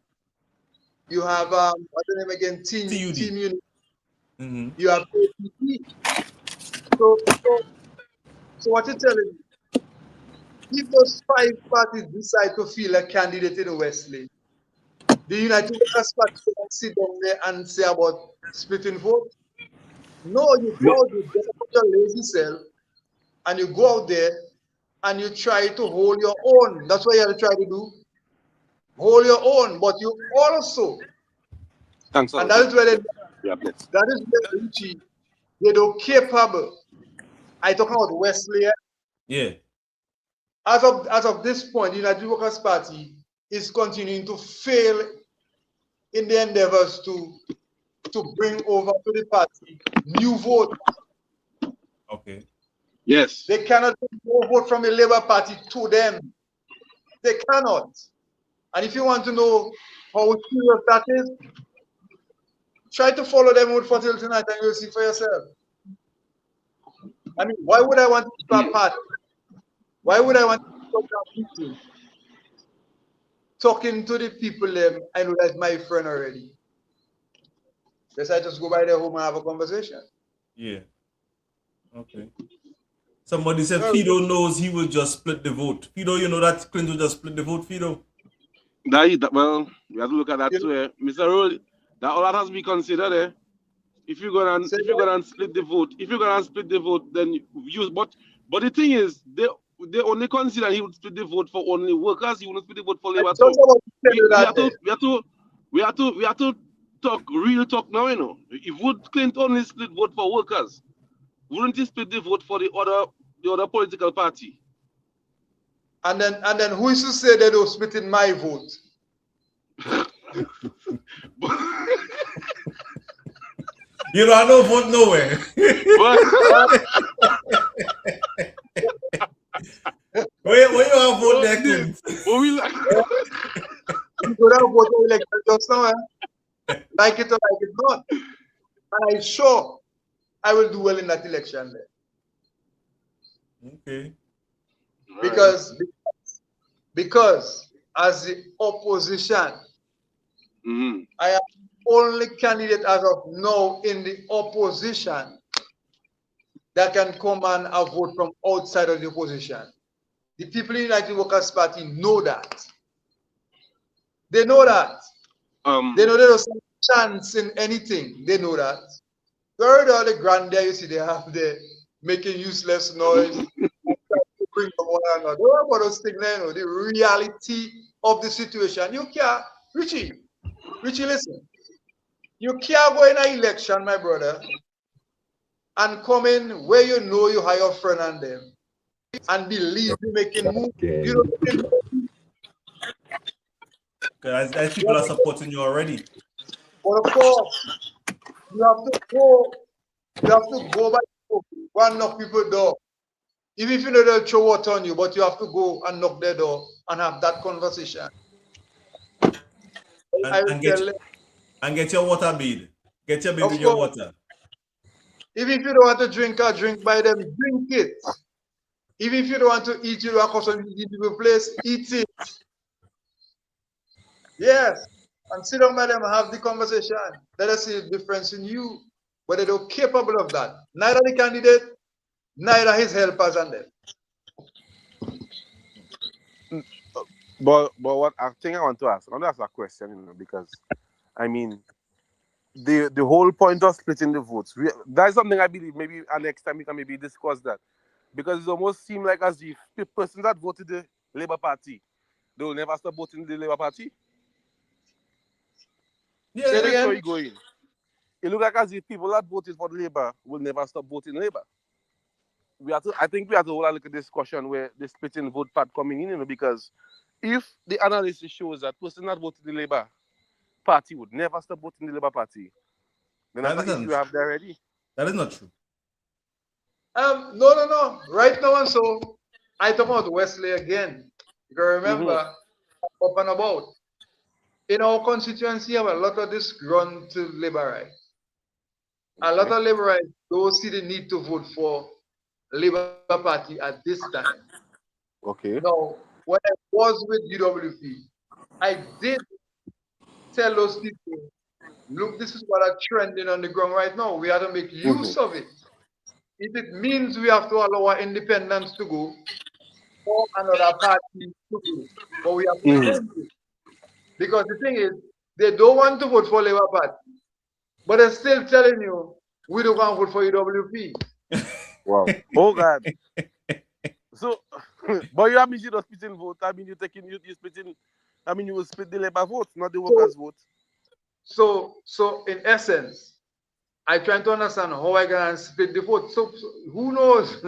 You have what's the name again? Team Unity. Mm-hmm. You have APP. So what you're telling me? If those 5 parties decide to field a candidate in Wesley, the United Workers Party can sit down there and say about splitting vote? No, you go out, you get up your lazy self, and you go out there and you try to hold your own. That's what you have to try to do. Hold your own, but you also, Thanks, and that is where they don't capable. I talk about Wesley. Yeah. As of this point, the United Workers Party is continuing to fail in the endeavors to bring over to the party new vote. Okay. Yes. They cannot bring more vote from the Labour Party to them. They cannot. And if you want to know how serious that is, try to follow them with for till tonight and you'll see for yourself. I mean, why would I want to start party? Why would I want to stop that meeting? Talking to the people, I know that's my friend already. Yes, I just go by their home and have a conversation. Yeah. Okay. Somebody said Fido knows he will just split the vote. Fido, you know that Clint will just split the vote, Fido? Well, we have to look at that too. Mr. Roll, that all that has to be considered. If you're gonna split the vote, then use. But the thing is, they only consider he would split the vote for only workers. He wouldn't split the vote for labor too. We have to talk real talk now. You know, if would Clint only split vote for workers, wouldn't he split the vote for the other political party? And then who is to say they don't split in my vote? You know, I don't vote nowhere. Where you have vote there, Clint? You could have voted election just now, like it or like it not. And I'm sure I will do well in that election there. Okay. Because as the opposition, I am the only candidate as of now in the opposition that can come and vote from outside of the opposition. The people in the United Workers Party know that. They know that. They know there's no chance in anything. They know that. Third, all the grand there, you see, they have the making useless noise, and trying to bring them one another. Don't worry about those things, you know, the reality of the situation. You can't, Richie, listen. You can't go in an election, my brother, and come in where you know you have your friend and them, and believe you making moves. You don't As people are supporting you already. But of course, you have to go by go and knock people's door. Even if you know they'll throw water on you, but you have to go and knock their door and have that conversation. And get your water bid. Get your bid with your water. Even if you don't want to drink a drink by them, drink it. Even if you don't want to eat, you don't want to eat people place, eat it. Yes. And sit down by them and have the conversation. Let us see the difference in you. But they don't capable of that. Neither the candidate, neither his helpers and them. But what I think I want to ask a question, you know, because I mean the whole point of splitting the votes, that's something I believe maybe next time we can maybe discuss that. Because it almost seems like as if the person that voted the Labour Party, they will never stop voting the Labour Party. Yeah, say it again. Where you going? It looks like as if people that voted for the Labour will never stop voting Labour. I think we have to hold a look at this discussion where the splitting vote part coming in, you know, because if the analysis shows that person that voted the Labour Party would never stop voting the Labour Party, then that's an issue you have there already. That is not true. No. Right now, and so I talk about Wesley again. You can remember up and about. In our constituency, have a lot of this run to Labour right. A lot of Labourites don't see the need to vote for Labour Party at this time. Okay. Now, when I was with UWP, I did tell those people, look, this is what are trending on the ground right now. We have to make use of it. If it means we have to allow our independents to go or another party to go, but we have to change it. Because the thing is, they don't want to vote for Labour Party, but they're still telling you, we don't want to vote for UWP. Wow. Oh, God. So, but you mean you don't split in vote? I mean, you're splitting, I mean, you will split the Labour vote, not the workers' vote. So, in essence, I try to understand how I can split the vote. So who knows?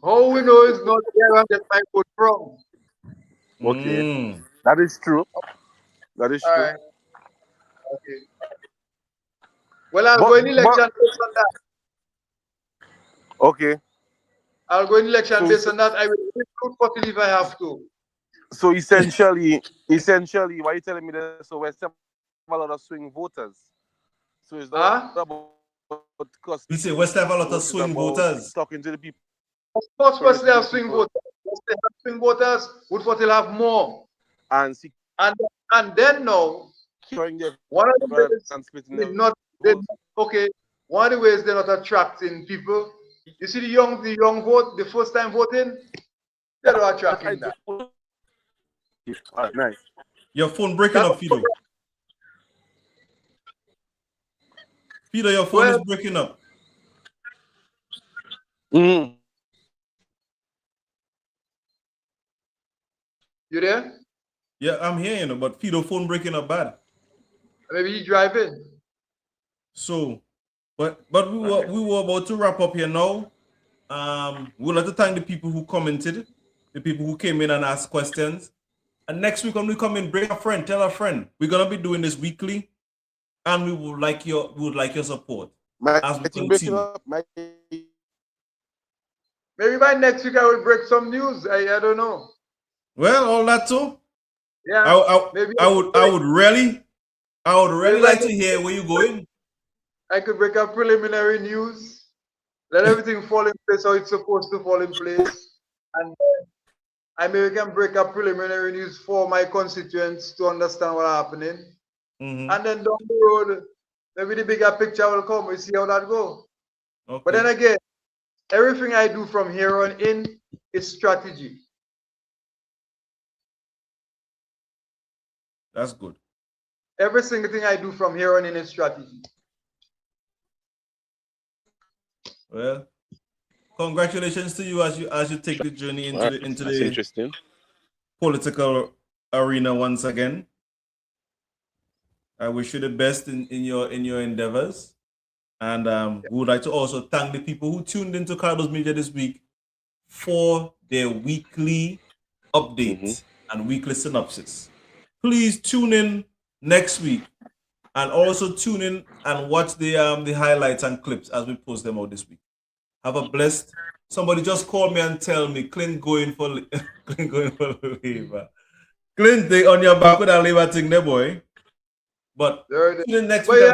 How we know it's not where I get my vote from. Okay. That is true. That is true. All right. Okay. Well, I'll go in election based on that. Okay. I'll go in election based on that. I will recruit for if I have to. So essentially, why are you telling me that? So West Ham have a lot of swing voters. So it's not about cost. You say West Ham have a lot of swing voters. Talking to the people. Of course, West Ham have swing voters. West Ham have swing voters. Woodford will have more. And then now, one of the ways one of the ways they're not attracting people. You see the young vote, the first time voting, they're not attracting that. All right, nice. Your phone breaking up, Fido. Fido, your phone is breaking up. You there? Yeah, I'm here, you know, but Fido phone breaking up bad. Maybe he driving. So, but we were about to wrap up here now. We'd like to thank the people who commented, the people who came in and asked questions. And next week when we come in, bring a friend, tell a friend. We're gonna be doing this weekly, and we would like your support as we continue. Maybe by next week I will break some news. I don't know. Well, all that too. Yeah. I would really like to hear where you're going. I could break up preliminary news, let everything fall in place how it's supposed to fall in place, and then I maybe can break up preliminary news for my constituents to understand what's happening. And then down the road, maybe the bigger picture will come. We see how that goes. Okay. But then again, everything I do from here on in is strategy. That's good. Every single thing I do from here on in is strategy. Well, congratulations to you as you take the journey into That's the interesting. political arena once again. I wish you the best in your endeavors. And we would like to also thank the people who tuned into Cardo's Media this week for their weekly update and weekly synopsis. Please tune in next week and also tune in and watch the highlights and clips as we post them out this week. Have a blessed. Somebody just call me and tell me Clint going for labor. Clint, they on your back with that labor thing there, boy. But tune in next week.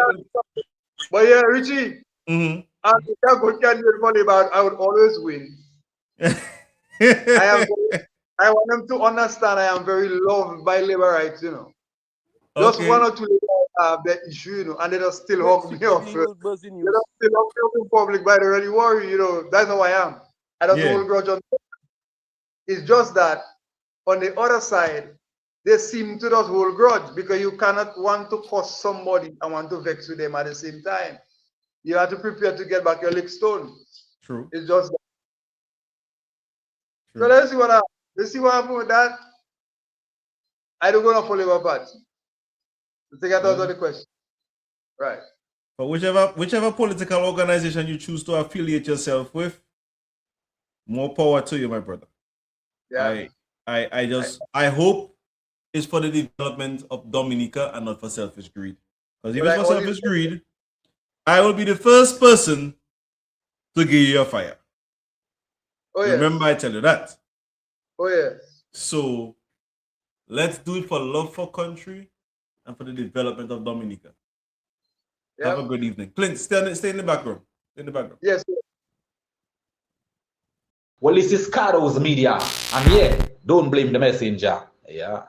But yeah, Richie, as a good candidate for Labour, I would always win. I want them to understand I am very loved by Labourites, you know. Just one or two Labourites have that issue, you know, and they just still hug me off. They just still hug me off in public by the really worry, you know. That's how I am. I don't hold grudge on them. It's just that on the other side, they seem to just hold grudge because you cannot want to cost somebody and want to vex with them at the same time. You have to prepare to get back your lick stone. True. It's just that. True. So let's see what happens with that. I don't go to Labour Party. I think that was the question. Right. But whichever political organization you choose to affiliate yourself with, more power to you, my brother. Yeah. I hope it's for the development of Dominica and not for selfish greed. Because if it's for selfish greed, I will be the first person to give you a fire. Oh, yeah. Remember, I tell you that. Oh, yeah. So let's do it for love for country and for the development of Dominica. Yep. Have a good evening. Clint, stay in the background. Stay in the background. Yes. Well, this is Cardo's Media. And yeah, don't blame the messenger. Yeah.